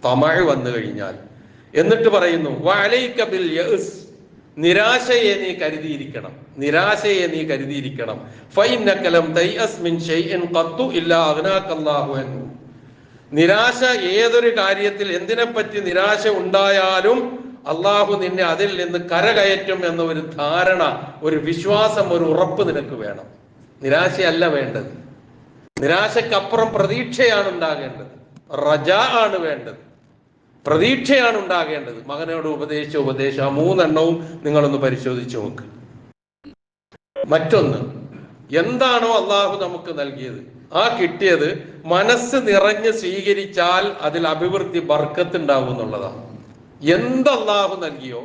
തമഅ് വന്നു കഴിഞ്ഞാൽ. എന്നിട്ട് പറയുന്നു, വഅലൈക ബിൽ യഅസ്, നിരാശയെ നീ കരുതിയിരിക്കണം. നിരാശയെ നീ കരുതിയിരിക്കണം. ഫഇന്നക ലം തൈഅസ് മിൻ ഷൈഇൻ ഖത്തു ഇല്ലാ അഗ്നാകല്ലാഹു അൻഹു. നിരാശ ഏതൊരു കാര്യത്തിൽ, എന്തിനെപ്പറ്റി നിരാശ ഉണ്ടായാലും അള്ളാഹു നിന്നെ അതിൽ നിന്ന് കരകയറ്റും എന്ന ഒരു ധാരണ, ഒരു വിശ്വാസം, ഒരു ഉറപ്പ് നിനക്ക് വേണം. നിരാശയല്ല വേണ്ടത്. നിരാശക്കപ്പുറം പ്രതീക്ഷയാണ് ഉണ്ടാകേണ്ടത്. റജാ ആണ് വേണ്ടത്. പ്രതീക്ഷയാണ് ഉണ്ടാകേണ്ടത്. മകനോട് ഉപദേശം ആ മൂന്നെണ്ണവും നിങ്ങളൊന്ന് പരിശോധിച്ച് നോക്ക്. മറ്റൊന്ന്, എന്താണോ അള്ളാഹു നമുക്ക് നൽകിയത്, ആ കിട്ടിയത് മനസ്സ് നിറഞ്ഞ് സ്വീകരിച്ചാൽ അതിൽ അഭിവൃദ്ധി, ബർക്കത്ത് ഉണ്ടാവും എന്നുള്ളതാണ്. എന്ത് അള്ളാഹു നൽകിയോ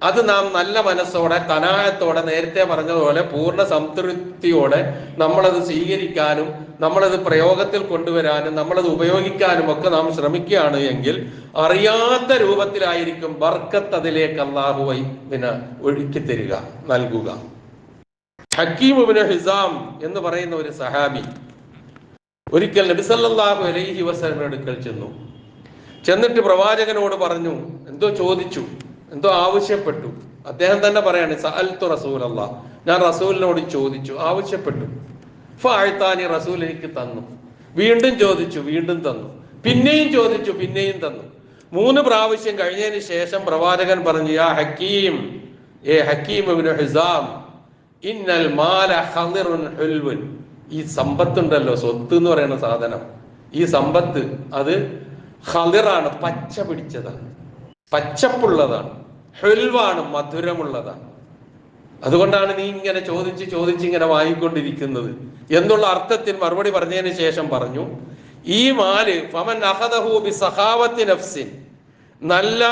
അത് നാം നല്ല മനസ്സോടെ, കനായത്തോടെ, നേരത്തെ പറഞ്ഞതുപോലെ പൂർണ്ണ സംതൃപ്തിയോടെ നമ്മളത് സ്വീകരിക്കാനും നമ്മളത് പ്രയോഗത്തിൽ കൊണ്ടുവരാനും നമ്മളത് ഉപയോഗിക്കാനും ഒക്കെ നാം ശ്രമിക്കുകയാണ് എങ്കിൽ അറിയാത്ത രൂപത്തിലായിരിക്കും ബർക്കത്ത് അതിലേക്ക് അള്ളാഹു ഒഴുക്കി തരിക, നൽകുക. ഹക്കീം ഇബ്നു ഹിസാം എന്ന് പറയുന്ന ഒരു സഹാബി ഒരിക്കൽ നബി സല്ലല്ലാഹു അലൈഹി വസല്ലമയുടെ അടുക്കൽ ചെന്നിട്ട് പ്രവാചകനോട് പറഞ്ഞു, എന്തോ ചോദിച്ചു, എന്തോ ആവശ്യപ്പെട്ടു. അദ്ദേഹം തന്നെ പറയാണ്, സഅൽതു റസൂലല്ലാഹ്, ഞാൻ റസൂലിനോട് ചോദിച്ചു, ആവശ്യപ്പെട്ടു. ഫഅഅതാനി, റസൂൽ എനിക്ക് തന്നു. വീണ്ടും ചോദിച്ചു, വീണ്ടും തന്നു. പിന്നെയും ചോദിച്ചു, പിന്നെയും തന്നു. 3 പ്രാവശ്യം കഴിഞ്ഞതിന് ശേഷം പ്രവാചകൻ പറഞ്ഞു, യാ ഹക്കീം, ഹക്കീം ഇബ്നു ഹിസാം, ഇന്നൽ മാല ഖദിറുൻ ഹുൽവുൻ. ഈ സമ്പത്തുണ്ടല്ലോ, സ്വത്ത് എന്ന് പറയുന്ന സാധനം, ഈ സമ്പത്ത് അത് ഖദിറാണ്, പച്ച പിടിച്ചതാണ്, പച്ചപ്പുള്ളതാണ്, ഹുൽവാണ്, മധുരമുള്ളതാണ്. അതുകൊണ്ടാണ് നീ ഇങ്ങനെ ചോദിച്ച് ഇങ്ങനെ വാങ്ങിക്കൊണ്ടിരിക്കുന്നത് എന്നുള്ള അർത്ഥത്തിൽ മറുപടി പറഞ്ഞതിന് ശേഷം പറഞ്ഞു, ഈ മാല് ഫമൻ അഖദഹു ബിസഖാവത്തി നഫ്സിൻ, നല്ല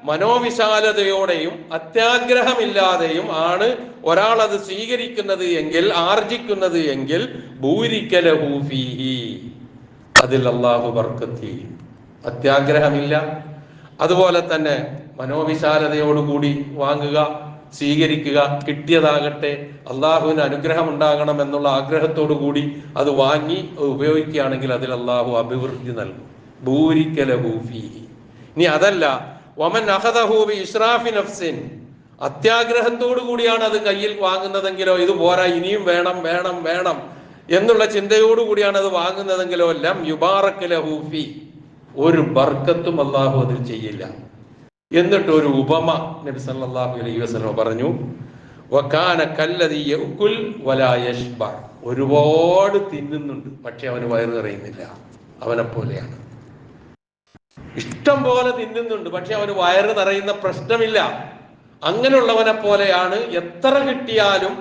മനോവിശാലതയോടെയും അത്യാഗ്രഹമില്ലാതെയും ആണ് ഒരാൾ അത് സ്വീകരിക്കുന്നത് എങ്കിൽ, ആർജിക്കുന്നത് എങ്കിൽ, ബൂരിക്കലഹു ഫീഹി, അതിൽ അല്ലാഹു ബർക്കത്ത് ചെയ്യും. അത്യാഗ്രഹമില്ല, അതുപോലെ തന്നെ മനോവിശാലതയോടുകൂടി വാങ്ങുക, സ്വീകരിക്കുക. കിട്ടിയതാകട്ടെ അള്ളാഹുവിന് അനുഗ്രഹം ഉണ്ടാകണം എന്നുള്ള ആഗ്രഹത്തോടു കൂടി അത് വാങ്ങി ഉപയോഗിക്കുകയാണെങ്കിൽ അതിൽ അള്ളാഹു അഭിവൃദ്ധി നൽകും. ബൂരിക്കലഹു ഫീഹി. ഇനി അതല്ല, വമൻ അഖദഹു ബി ഇസ്റാഫി നഫ്സിൻ, അത്യാഗ്രഹത്തോടു കൂടിയാണ് അത് കയ്യിൽ വാങ്ങുന്നതെങ്കിലോ, ഇത് പോരാ, ഇനിയും വേണം വേണം വേണം എന്നുള്ള ചിന്തയോടുകൂടിയാണ് അത് വാങ്ങുന്നതെങ്കിലോ, ലം യുബാറക ലഹു ഫീ, ഒരു ബർക്കത്തും അള്ളാഹു അതിൽ ചെയ്യില്ല. എന്നിട്ട് ഒരു ഉപമ നബി സല്ലല്ലാഹു അലൈഹി വസല്ലം പറഞ്ഞു, വകാന കല്ലദി യഅകുൽ വലാ യശ്ബ, ഒരുപാട് തിന്നുന്നുണ്ട് പക്ഷെ അവന് വയറ് നിറയുന്നില്ല, അവനെ പോലെയാണ്. ഇഷ്ടം പോലെ തിന്നുന്നുണ്ട് പക്ഷെ അവന് വയറ് നിറയുന്ന പ്രശ്നമില്ല. അങ്ങനെയുള്ളവനെ പോലെയാണ് എത്ര കിട്ടിയാലും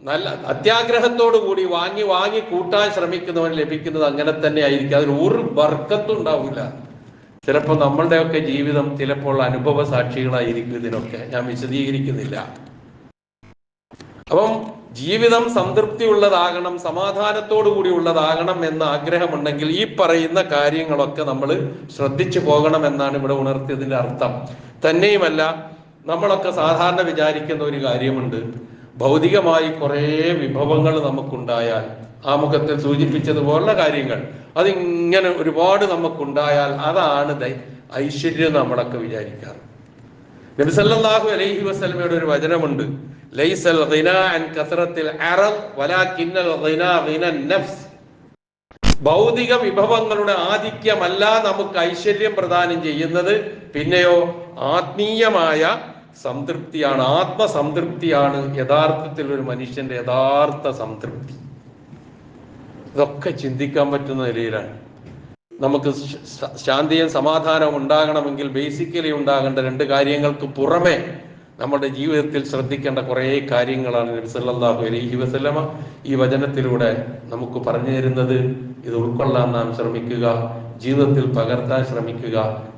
നല്ല അത്യാഗ്രഹത്തോടു കൂടി വാങ്ങി കൂട്ടാൻ ശ്രമിക്കുന്നവൻ ലഭിക്കുന്നത് അങ്ങനെ തന്നെ ആയിരിക്കും. അതിൽ ഒരു ബർക്കത്തും ഉണ്ടാവില്ല. ചിലപ്പോൾ നമ്മളുടെയൊക്കെ ജീവിതം ചിലപ്പോൾ അനുഭവ സാക്ഷികളായിരിക്കും ഇതിനൊക്കെ, ഞാൻ വിശദീകരിക്കുന്നില്ല. അപ്പം ജീവിതം സംതൃപ്തിയുള്ളതാകണം, സമാധാനത്തോടു കൂടി ഉള്ളതാകണം എന്ന ആഗ്രഹമുണ്ടെങ്കിൽ ഈ പറയുന്ന കാര്യങ്ങളൊക്കെ നമ്മൾ ശ്രദ്ധിച്ചു പോകണമെന്നാണ് ഇവിടെ ഉണർത്തിയതിന്റെ അർത്ഥം. തന്നെയുമല്ല, നമ്മളൊക്കെ സാധാരണ വിചാരിക്കുന്ന ഒരു കാര്യമുണ്ട്, ഭൗതികമായി കുറേ വിഭവങ്ങൾ നമുക്കുണ്ടായാൽ, ആമുഖത്തിൽ സൂചിപ്പിച്ചതുപോലുള്ള കാര്യങ്ങൾ അതിങ്ങനെ ഒരുപാട് നമുക്കുണ്ടായാൽ അതാണ് ഐശ്വര്യം നമ്മളൊക്കെ വിചാരിക്കാറ്. നബി സല്ലല്ലാഹു അലൈഹി വസല്ലമയുടെ ഒരു വചനമുണ്ട്, ലൈസൽ ഗിനാ അൻ കസറത്തിൽ അറദ് വലാകിന്നൽ ഗിനാ ഗിനൻ നഫ്സ്. ഭൗതിക വിഭവങ്ങളുടെ ആധിക്യമല്ല നമുക്ക് ഐശ്വര്യം പ്രദാനം ചെയ്യുന്നത്, പിന്നെയോ ആത്മീയമായ സംതൃപ്തിയാണ്, ആത്മസംതൃപ്തിയാണ് യഥാർത്ഥത്തിൽ ഒരു മനുഷ്യന്റെ യഥാർത്ഥ സംതൃപ്തി. ഇതൊക്കെ ചിന്തിക്കാൻ പറ്റുന്ന നിലയിലാണ്. നമുക്ക് ശാന്തിയും സമാധാനവും ഉണ്ടാകണമെങ്കിൽ ബേസിക്കലി ഉണ്ടാകേണ്ട രണ്ട് കാര്യങ്ങൾക്ക് പുറമെ നമ്മുടെ ജീവിതത്തിൽ ശ്രദ്ധിക്കേണ്ട കുറേ കാര്യങ്ങളാണ് നബി സല്ലല്ലാഹു അലൈഹി വസല്ലമ ഈ വചനത്തിലൂടെ നമുക്ക് പറഞ്ഞു തരുന്നത്. ഇത് ഉൾക്കൊള്ളാൻ നാം ശ്രമിക്കുക, ജീവിതത്തിൽ പകർത്താൻ ശ്രമിക്കുക.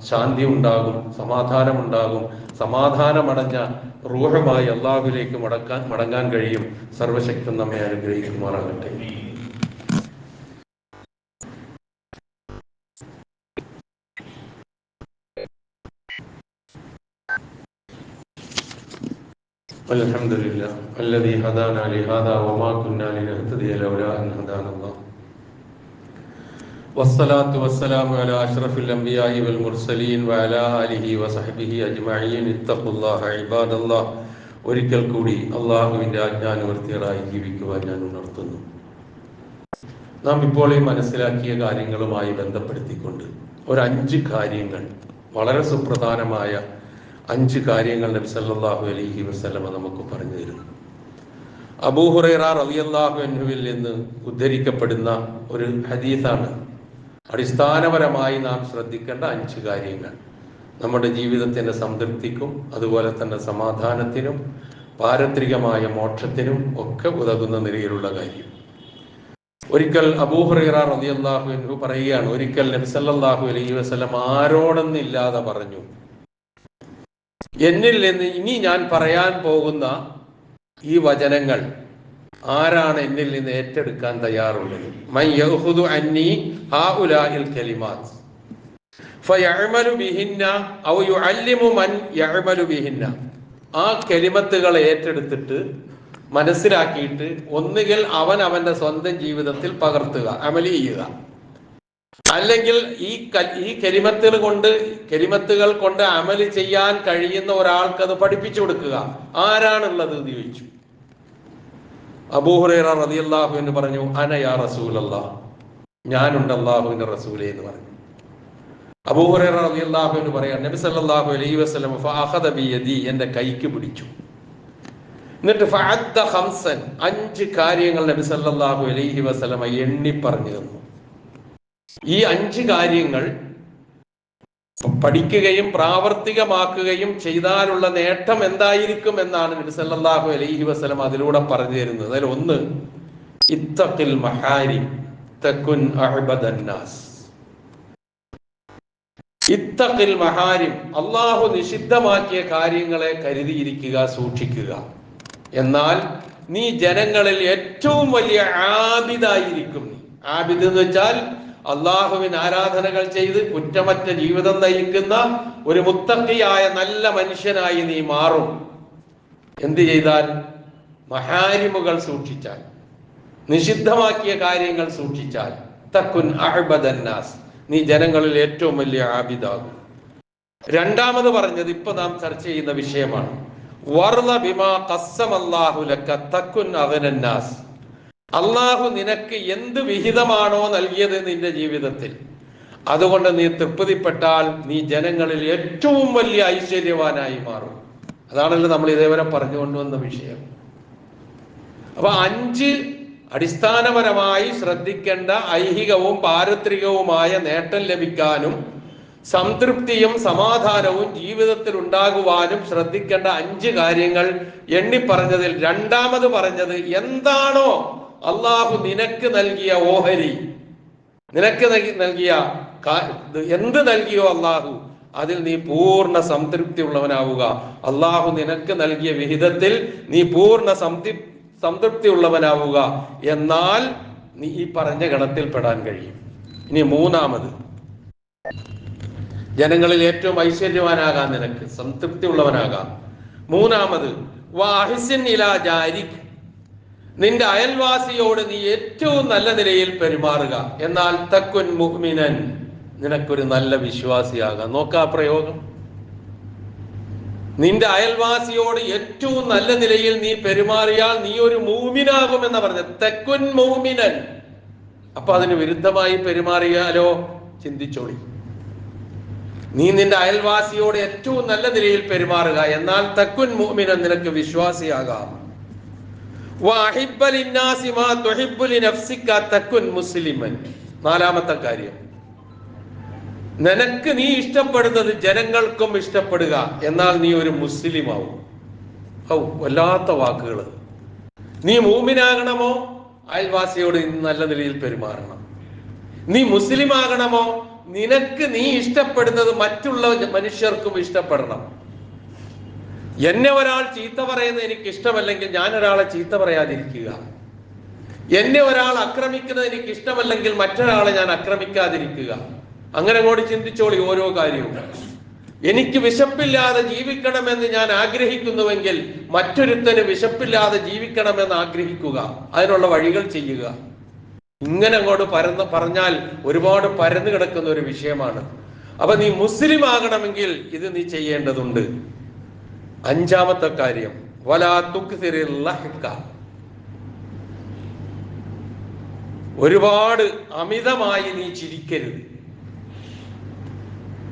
ശാന്തി ഉണ്ടാകും, സമാധാനമുണ്ടാകും. സമാധാനമടഞ്ഞ റൂഹമായി അല്ലാഹുവിലേക്ക് മടങ്ങാൻ കഴിയും. സർവശക്തൻ നമ്മെ അനുഗ്രഹിക്കുമാറാകട്ടെ. الحمد لله الذي هدانا لهذا وما كنا لنهتدي لولا أن هدانا الله والصلاة والسلام على أشرف الأنبياء والمرسلين وعلى آله وصحبه أجمعين اتقوا الله عباد الله. ഒരിക്കൽ കൂടി അള്ളാഹുവിൻ്റെ ആജ്ഞാനുവർത്തികളായി ജീവിക്കുവാൻ ഞാൻ ഉണർത്തുന്നു. നാം ഇപ്പോൾ ഈ മനസ്സിലാക്കിയ കാര്യങ്ങളുമായി ബന്ധപ്പെടുത്തിക്കൊണ്ട് ഒരു 5 കാര്യങ്ങൾ, വളരെ സുപ്രധാനമായ 5 കാര്യങ്ങൾ നബി സല്ലല്ലാഹു അലൈഹി വസല്ലമ നമുക്ക് പറഞ്ഞു തരുന്നു. അബൂ ഹുറൈറ റളിയല്ലാഹു അൻഹുവിൽ നിന്ന് ഉദ്ധരിക്കപ്പെടുന്ന ഒരു ഹദീസാണ്. അടിസ്ഥാനപരമായി നാം ശ്രദ്ധിക്കേണ്ട 5 കാര്യങ്ങൾ നമ്മുടെ ജീവിതത്തിന്റെ സംതൃപ്തിക്കും അതുപോലെ തന്നെ സമാധാനത്തിനും പാരത്രികമായ മോക്ഷത്തിനും ഒക്കെ ഉതകുന്ന നിലയിലുള്ള കാര്യം. ഒരിക്കൽ അബൂ ഹുറൈറ റളിയല്ലാഹു അൻഹു പറയുകയാണ്, ഒരിക്കൽ നബി സല്ലല്ലാഹു അലൈഹി വസല്ലം ആരോടെന്നില്ലാതെ പറഞ്ഞു, എന്നിൽ നിന്ന് ഇനി ഞാൻ പറയാൻ പോകുന്ന ഈ വചനങ്ങൾ ആരാണ് എന്നിൽ നിന്ന് ഏറ്റെടുക്കാൻ തയ്യാറുള്ളത്? മൻ യഖുദു അന്നി ഹൗലാഇൽ കലിമാത്ത് ഫയഅമലു ബിഹിന്ന ഔ യുഅല്ലിമു മൻ യഅമലു ബിഹിന്ന. ആ കലിമത്തുകൾ ഏറ്റെടുത്തിട്ട് മനസ്സിലാക്കിയിട്ട് ഒന്നുകിൽ അവൻ അവന്റെ സ്വന്തം ജീവിതത്തിൽ പകർത്തുക, അമലി ചെയ്യുക, അല്ലെങ്കിൽ ഈ കലിമത്തുകൾ കൊണ്ട് അമല് ചെയ്യാൻ കഴിയുന്ന ഒരാൾക്ക് അത് പഠിപ്പിച്ചു കൊടുക്കുക. ആരാണുള്ളത് എന്ന് ചോദിച്ചു. അബൂ ഹുറൈറ റളിയല്ലാഹു അൻഹു പറഞ്ഞു, അന യാ റസൂലല്ലാഹ്, ഞാനുണ്ട് അല്ലാഹുവിന്റെ റസൂലേ എന്ന് പറഞ്ഞു. അബൂ ഹുറൈറ റളിയല്ലാഹു അൻഹു പറയാൻ, നബി സല്ലല്ലാഹു അലൈഹി വസല്ലം ഫഅഖദ ബിയദി, എന്റെ കൈക്ക് പിടിച്ചു. എന്നിട്ട് ഫഅദ്ദ ഖംസൻ, 5 കാര്യങ്ങൾ നബി സല്ലല്ലാഹു അലൈഹി വസല്ലം എണ്ണി പറഞ്ഞു തന്നു. ഈ 5 കാര്യങ്ങൾ പഠിക്കുകയും പ്രാവർത്തികമാക്കുകയും ചെയ്താലുള്ള നേട്ടം എന്തായിരിക്കും എന്നാണ് നബി സല്ലല്ലാഹു അലൈഹി വസല്ലം അതിലൂടെ പറഞ്ഞു തരുന്നത്. അതിൽ ഒന്ന്, ഇത്തഖിൽ മഹാരിം തകുൻ അഅബദൻ നാസ്. ഇത്തഖിൽ മഹാരിം, അല്ലാഹു നിഷിദ്ധമാക്കിയ കാര്യങ്ങളെ കരുതിയിരിക്കുക, സൂക്ഷിക്കുക. എന്നാൽ നീ ജനങ്ങളിൽ ഏറ്റവും വലിയ ആബിദായിരിക്കും. നീ ആബിദ് എന്ന് വെച്ചാൽ അള്ളാഹുവിന് ആരാധനകൾ ചെയ്ത് കുറ്റമറ്റ ജീവിതം നയിക്കുന്ന ഒരു മുത്തഖിയായ നല്ല മനുഷ്യനായി നീ മാറും. എന്ത് ചെയ്താൽ? മഹാരിമുകൾ സൂക്ഷിച്ചാൽ, നിഷിദ്ധമാക്കിയ കാര്യങ്ങൾ സൂക്ഷിച്ചാൽ. തകുൻ അഅബദൻ നാസ്, നീ ജനങ്ങളിൽ ഏറ്റവും വലിയ ആബിദാകും. രണ്ടാമത് പറഞ്ഞത് ഇപ്പൊ നാം ചർച്ച ചെയ്യുന്ന വിഷയമാണ്. വർള ബിമാ ഖസ്സമല്ലാഹു ലക തകുൻ അഗ്നൻ നാസ്. അള്ളാഹു നിനക്ക് എന്ത് വിഹിതമാണോ നൽകിയത് നിന്റെ ജീവിതത്തിൽ, അതുകൊണ്ട് നീ തൃപ്തിപ്പെട്ടാൽ നീ ജനങ്ങളിൽ ഏറ്റവും വലിയ ഐശ്വര്യവാനായി മാറും. അതാണല്ലോ നമ്മൾ ഇതേവരെ പറഞ്ഞുകൊണ്ടുവന്ന വിഷയം. അപ്പൊ 5 അടിസ്ഥാനപരമായി ശ്രദ്ധിക്കേണ്ട ഐഹികവും പാരത്രികവുമായ നേട്ടം ലഭിക്കാനും സംതൃപ്തിയും സമാധാനവും ജീവിതത്തിൽ ഉണ്ടാകുവാനും ശ്രദ്ധിക്കേണ്ട 5 കാര്യങ്ങൾ എണ്ണിപ്പറഞ്ഞതിൽ രണ്ടാമത് പറഞ്ഞത്, എന്താണോ അള്ളാഹു നിനക്ക് നൽകിയ ഓഹരി, നിനക്ക് നൽകിയ എന്ത് നൽകിയോ അള്ളാഹു, അതിൽ നീ പൂർണ്ണ സംതൃപ്തി ഉള്ളവനാവുക. അള്ളാഹു നിനക്ക് നൽകിയ വിഹിതത്തിൽ നീ പൂർണ്ണ സംതൃപ്തി ഉള്ളവനാവുക. എന്നാൽ നീ ഈ പറഞ്ഞ ഗണത്തിൽ പെടാൻ കഴിയും. ഇനി മൂന്നാമത്, ജനങ്ങളിൽ ഏറ്റവും ഐശ്വര്യവാനാകാൻ, നിനക്ക് സംതൃപ്തി ഉള്ളവനാകാം. മൂന്നാമത്, വാഹിസിൻ ഇലാ ജാരിക്, നിന്റെ അയൽവാസിയോട് നീ ഏറ്റവും നല്ല നിലയിൽ പെരുമാറുക. എന്നാൽ തക്കുൻ മുഅ്മിനൻ, നിനക്കൊരു നല്ല വിശ്വാസിയാകാം. നോക്കാ പ്രയോഗം. നിന്റെ അയൽവാസിയോട് ഏറ്റവും നല്ല നിലയിൽ നീ പെരുമാറിയാൽ നീ ഒരു മൂമിനാകുമെന്ന് പറഞ്ഞ തക്കുൻ മുഅ്മിനൻ. അപ്പൊ അതിന് വിരുദ്ധമായി പെരുമാറിയാലോ? ചിന്തിച്ചോളി. നീ നിന്റെ അയൽവാസിയോട് ഏറ്റവും നല്ല നിലയിൽ പെരുമാറുക. എന്നാൽ തക്കുൻ മുഅ്മിനൻ, നിനക്ക് വിശ്വാസിയാകാം. നാലാമത്തെ കാര്യം, നിനക്ക് നീ ഇഷ്ടപ്പെടുന്നത് ജനങ്ങൾക്കും ഇഷ്ടപ്പെടുക. എന്നാൽ നീ ഒരു മുസ്ലിം ആവും. വല്ലാത്ത വാക്കുകൾ. നീ മൂമിനാകണമോ? അയൽവാസിയോട് നല്ല നിലയിൽ പെരുമാറണം. നീ മുസ്ലിം ആകണമോ? നിനക്ക് നീ ഇഷ്ടപ്പെടുന്നത് മറ്റുള്ള മനുഷ്യർക്കും ഇഷ്ടപ്പെടണം. എന്നെ ഒരാൾ ചീത്ത പറയുന്നത് എനിക്ക് ഇഷ്ടമല്ലെങ്കിൽ ഞാൻ ഒരാളെ ചീത്ത പറയാതിരിക്കുക. എന്നെ ഒരാൾ ആക്രമിക്കുന്നത് എനിക്ക് ഇഷ്ടമല്ലെങ്കിൽ മറ്റൊരാളെ ഞാൻ ആക്രമിക്കാതിരിക്കുക. അങ്ങനെ അങ്ങോട്ട് ചിന്തിച്ചോളി ഓരോ കാര്യവും. എനിക്ക് വിശപ്പില്ലാതെ ജീവിക്കണമെന്ന് ഞാൻ ആഗ്രഹിക്കുന്നുവെങ്കിൽ മറ്റൊരുത്തന് വിശപ്പില്ലാതെ ജീവിക്കണമെന്ന് ആഗ്രഹിക്കുക. അതിനുള്ള വഴികൾ ചെയ്യുക. ഇങ്ങനെ അങ്ങോട്ട് പറഞ്ഞാൽ ഒരുപാട് പരന്നു കിടക്കുന്ന ഒരു വിഷയമാണ്. അപ്പൊ നീ മുസ്ലിം ആകണമെങ്കിൽ ഇത് നീ ചെയ്യേണ്ടതുണ്ട്. അഞ്ചാമത്തെ കാര്യം, വലാ തുക്സിറിൽ ലഹ്ക, ഒരുപാട് അമിതമായി നീ ചിരിക്കരുത്.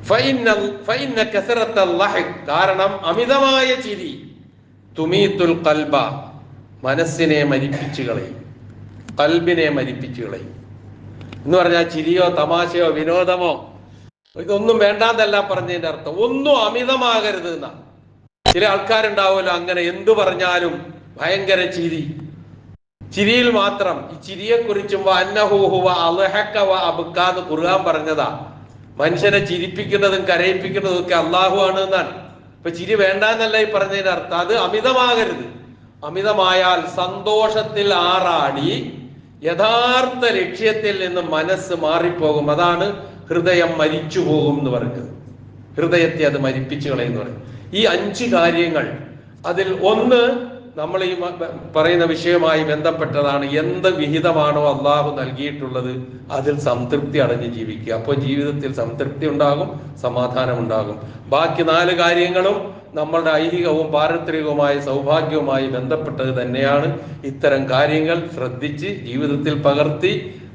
ഫഇന്ന കസറത്തൽ ലഹ്ക്, കാരണം അമിതമായ ചിരി തുമീത്തുൽ ഖൽബ, മനസ്സിനെ മരിപ്പിച്ചു കളയും, ഖൽബിനെ മരിപ്പിച്ചു കളയും. എന്ന് പറഞ്ഞാൽ ചിരിയോ തമാശയോ വിനോദമോ ഇതൊന്നും വേണ്ടാന്നല്ല പറഞ്ഞതിന്റെ അർത്ഥം. ഒന്നും അമിതമാകരുത് എന്നാ. ചില ആൾക്കാരുണ്ടാവുമല്ലോ അങ്ങനെ എന്തു പറഞ്ഞാലും ഭയങ്കര ചിരി, ചിരിയിൽ മാത്രം. ഈ ചിരിയെ കുറിച്ചും അബ്കാന്ന് ഖുർആൻ പറഞ്ഞതാ. മനുഷ്യനെ ചിരിപ്പിക്കുന്നതും കരയിപ്പിക്കുന്നതും ഒക്കെ അള്ളാഹു ആണ് എന്നാണ്. ഇപ്പൊ ചിരി വേണ്ടാന്നല്ല ഈ പറഞ്ഞതിന്റെ അർത്ഥം. അത് അമിതമാകരുത്. അമിതമായാൽ സന്തോഷത്തിൽ ആറാടി യഥാർത്ഥ ലക്ഷ്യത്തിൽ നിന്ന് മനസ്സ് മാറിപ്പോകും. അതാണ് ഹൃദയം മരിച്ചു പോകും എന്ന് പറഞ്ഞത്. ഹൃദയത്തെ അത് മരിപ്പിച്ചു കളയെന്ന് പറയും. ഈ 5 കാര്യങ്ങൾ, അതിൽ ഒന്ന് നമ്മൾ ഈ പറയുന്ന വിഷയവുമായി ബന്ധപ്പെട്ടതാണ്. എന്ത് വിഹിതമാണോ അള്ളാഹു നൽകിയിട്ടുള്ളത് അതിൽ സംതൃപ്തി അടഞ്ഞ് ജീവിക്കുക. അപ്പോൾ ജീവിതത്തിൽ സംതൃപ്തി ഉണ്ടാകും, സമാധാനം ഉണ്ടാകും. ബാക്കി 4 കാര്യങ്ങളും നമ്മളുടെ ഐഹികവും പാരത്രികവുമായ സൗഭാഗ്യവുമായി ബന്ധപ്പെട്ടത് തന്നെയാണ്. ഇത്തരം കാര്യങ്ങൾ ശ്രദ്ധിച്ച് ജീവിതത്തിൽ പകർത്തി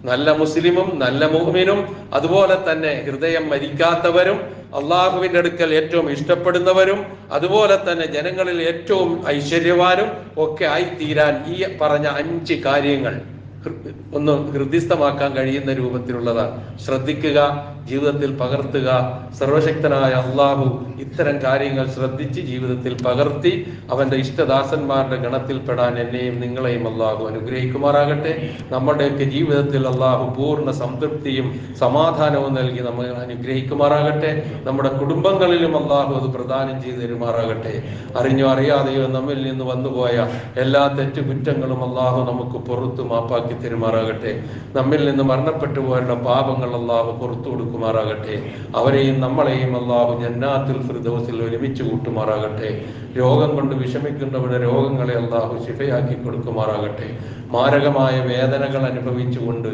നല്ല മുസ്ലിമും നല്ല മുഅ്മിനും അതുപോലെ തന്നെ ഹൃദയം മരിക്കാത്തവരും അള്ളാഹുവിന്റെ അടുക്കൽ ഏറ്റവും ഇഷ്ടപ്പെടുന്നവരും അതുപോലെ തന്നെ ജനങ്ങളിൽ ഏറ്റവും ഐശ്വര്യവാനും ഒക്കെ ആയിത്തീരാൻ ഈ പറഞ്ഞ 5 കാര്യങ്ങൾ ഒന്ന് ഹൃദയസ്ഥമാക്കാൻ കഴിയുന്ന രൂപത്തിലുള്ളതാണ്. ശ്രദ്ധിക്കുക, ജീവിതത്തിൽ പകർത്തുക. സർവശക്തനായ അള്ളാഹു ഇത്തരം കാര്യങ്ങൾ ശ്രദ്ധിച്ച് ജീവിതത്തിൽ പകർത്തി അവന്റെ ഇഷ്ടദാസന്മാരുടെ ഗണത്തിൽപ്പെടാൻ എന്നെയും നിങ്ങളെയും അള്ളാഹു അനുഗ്രഹിക്കുമാറാകട്ടെ. നമ്മുടെയൊക്കെ ജീവിതത്തിൽ അള്ളാഹു പൂർണ്ണ സംതൃപ്തിയും സമാധാനവും നൽകി നമ്മൾ അനുഗ്രഹിക്കുമാറാകട്ടെ. നമ്മുടെ കുടുംബങ്ങളിലും അള്ളാഹു അത് പ്രദാനം ചെയ്ത് തരുമാറാകട്ടെ. അറിഞ്ഞോ അറിയാതെയോ നമ്മിൽ നിന്ന് വന്നുപോയ എല്ലാ തെറ്റുകുറ്റങ്ങളും അള്ളാഹു നമുക്ക് പുറത്തു മാപ്പാക്കി തരുമാറാകട്ടെ. നമ്മിൽ നിന്ന് മരണപ്പെട്ടു പോയുള്ള പാപങ്ങൾ അള്ളാഹു പുറത്തു കൊടുക്കുമാറാകട്ടെ. അവരെയും നമ്മളെയും അള്ളാഹു ജന്നാത്തുൽ ഫിർദൗസിൽ ഒരുമിച്ച് കൂട്ടുമാറാകട്ടെ. രോഗം കൊണ്ട് വിഷമിക്കുന്നവരുടെ രോഗങ്ങളെ അള്ളാഹു ശിഫയാക്കി കൊടുക്കുമാറാകട്ടെ. മാരകമായ വേദനകൾ അനുഭവിച്ചുകൊണ്ട്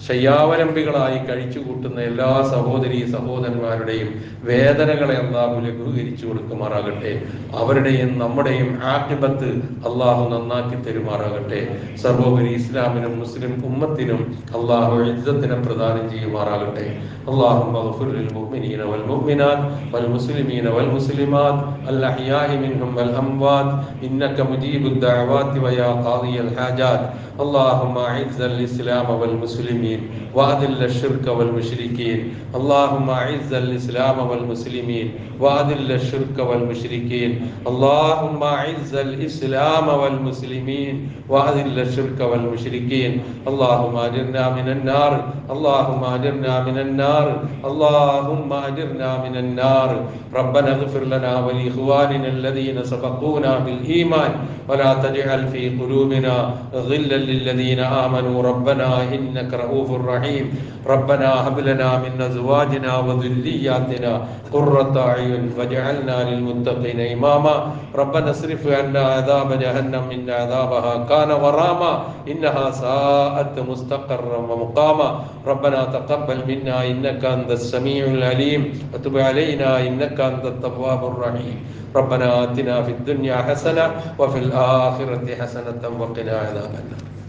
ശയ്യാവലംബികളായി കഴിച്ചു കൂട്ടുന്ന എല്ലാ സഹോദരീ സഹോദരന്മാരുടെയും വേദനകളെ അള്ളാഹു ലഘൂകരിച്ചു കൊടുക്കുമാറാകട്ടെ. അവരുടെയും നമ്മുടെയും ആഖിബത്ത് അള്ളാഹു നന്നാക്കി തരുമാറാകട്ടെ. സർവോപരി ഇസ്ലാമിനും മുസ്ലിം ഉമ്മത്തിനും അള്ളാഹു ഇസ്സത്തിനെ പ്രദാനം ചെയ്യുമാറാകട്ടെ. اللهم اغفر للمؤمنين والمؤمنات والمسلمين والمسلمات الأحياء منهم والأموات إنك مجيب الدعوات ويا قاضي الحاجات. اللهم أعز الإسلام والمسلمين والمسلمين وأذل الشرك والمشركين اللهم أعز الإسلام والمسلمين وأذل الشرك والمشركين اللهم أعز الإسلام والمسلمين وأذل الشرك والمشركين اللهم أجرنا من النار اللهم أجرنا من النار اللهم أجرنا من النار ربنا اغفر لنا ولإخواننا الذين سبقونا بالإيمان ولا تجعل في قلوبنا غلا للذين آمنوا ربنا إنك رؤوف رحيم ربنا هب لنا من أزواجنا وذرياتنا قرة أعين واجعلنا للمتقين إماما ربنا اصرف عنا عذاب جهنم إن عذابها كان غراما إنها ساءت مستقرا ومقاما ربنا تقبل منا إنك أنت السميع العليم وتب علينا إنك أنت التواب الرحيم ربنا آتنا في الدنيا حسنة وفي الآخرة حسنة وقنا عذاب النار.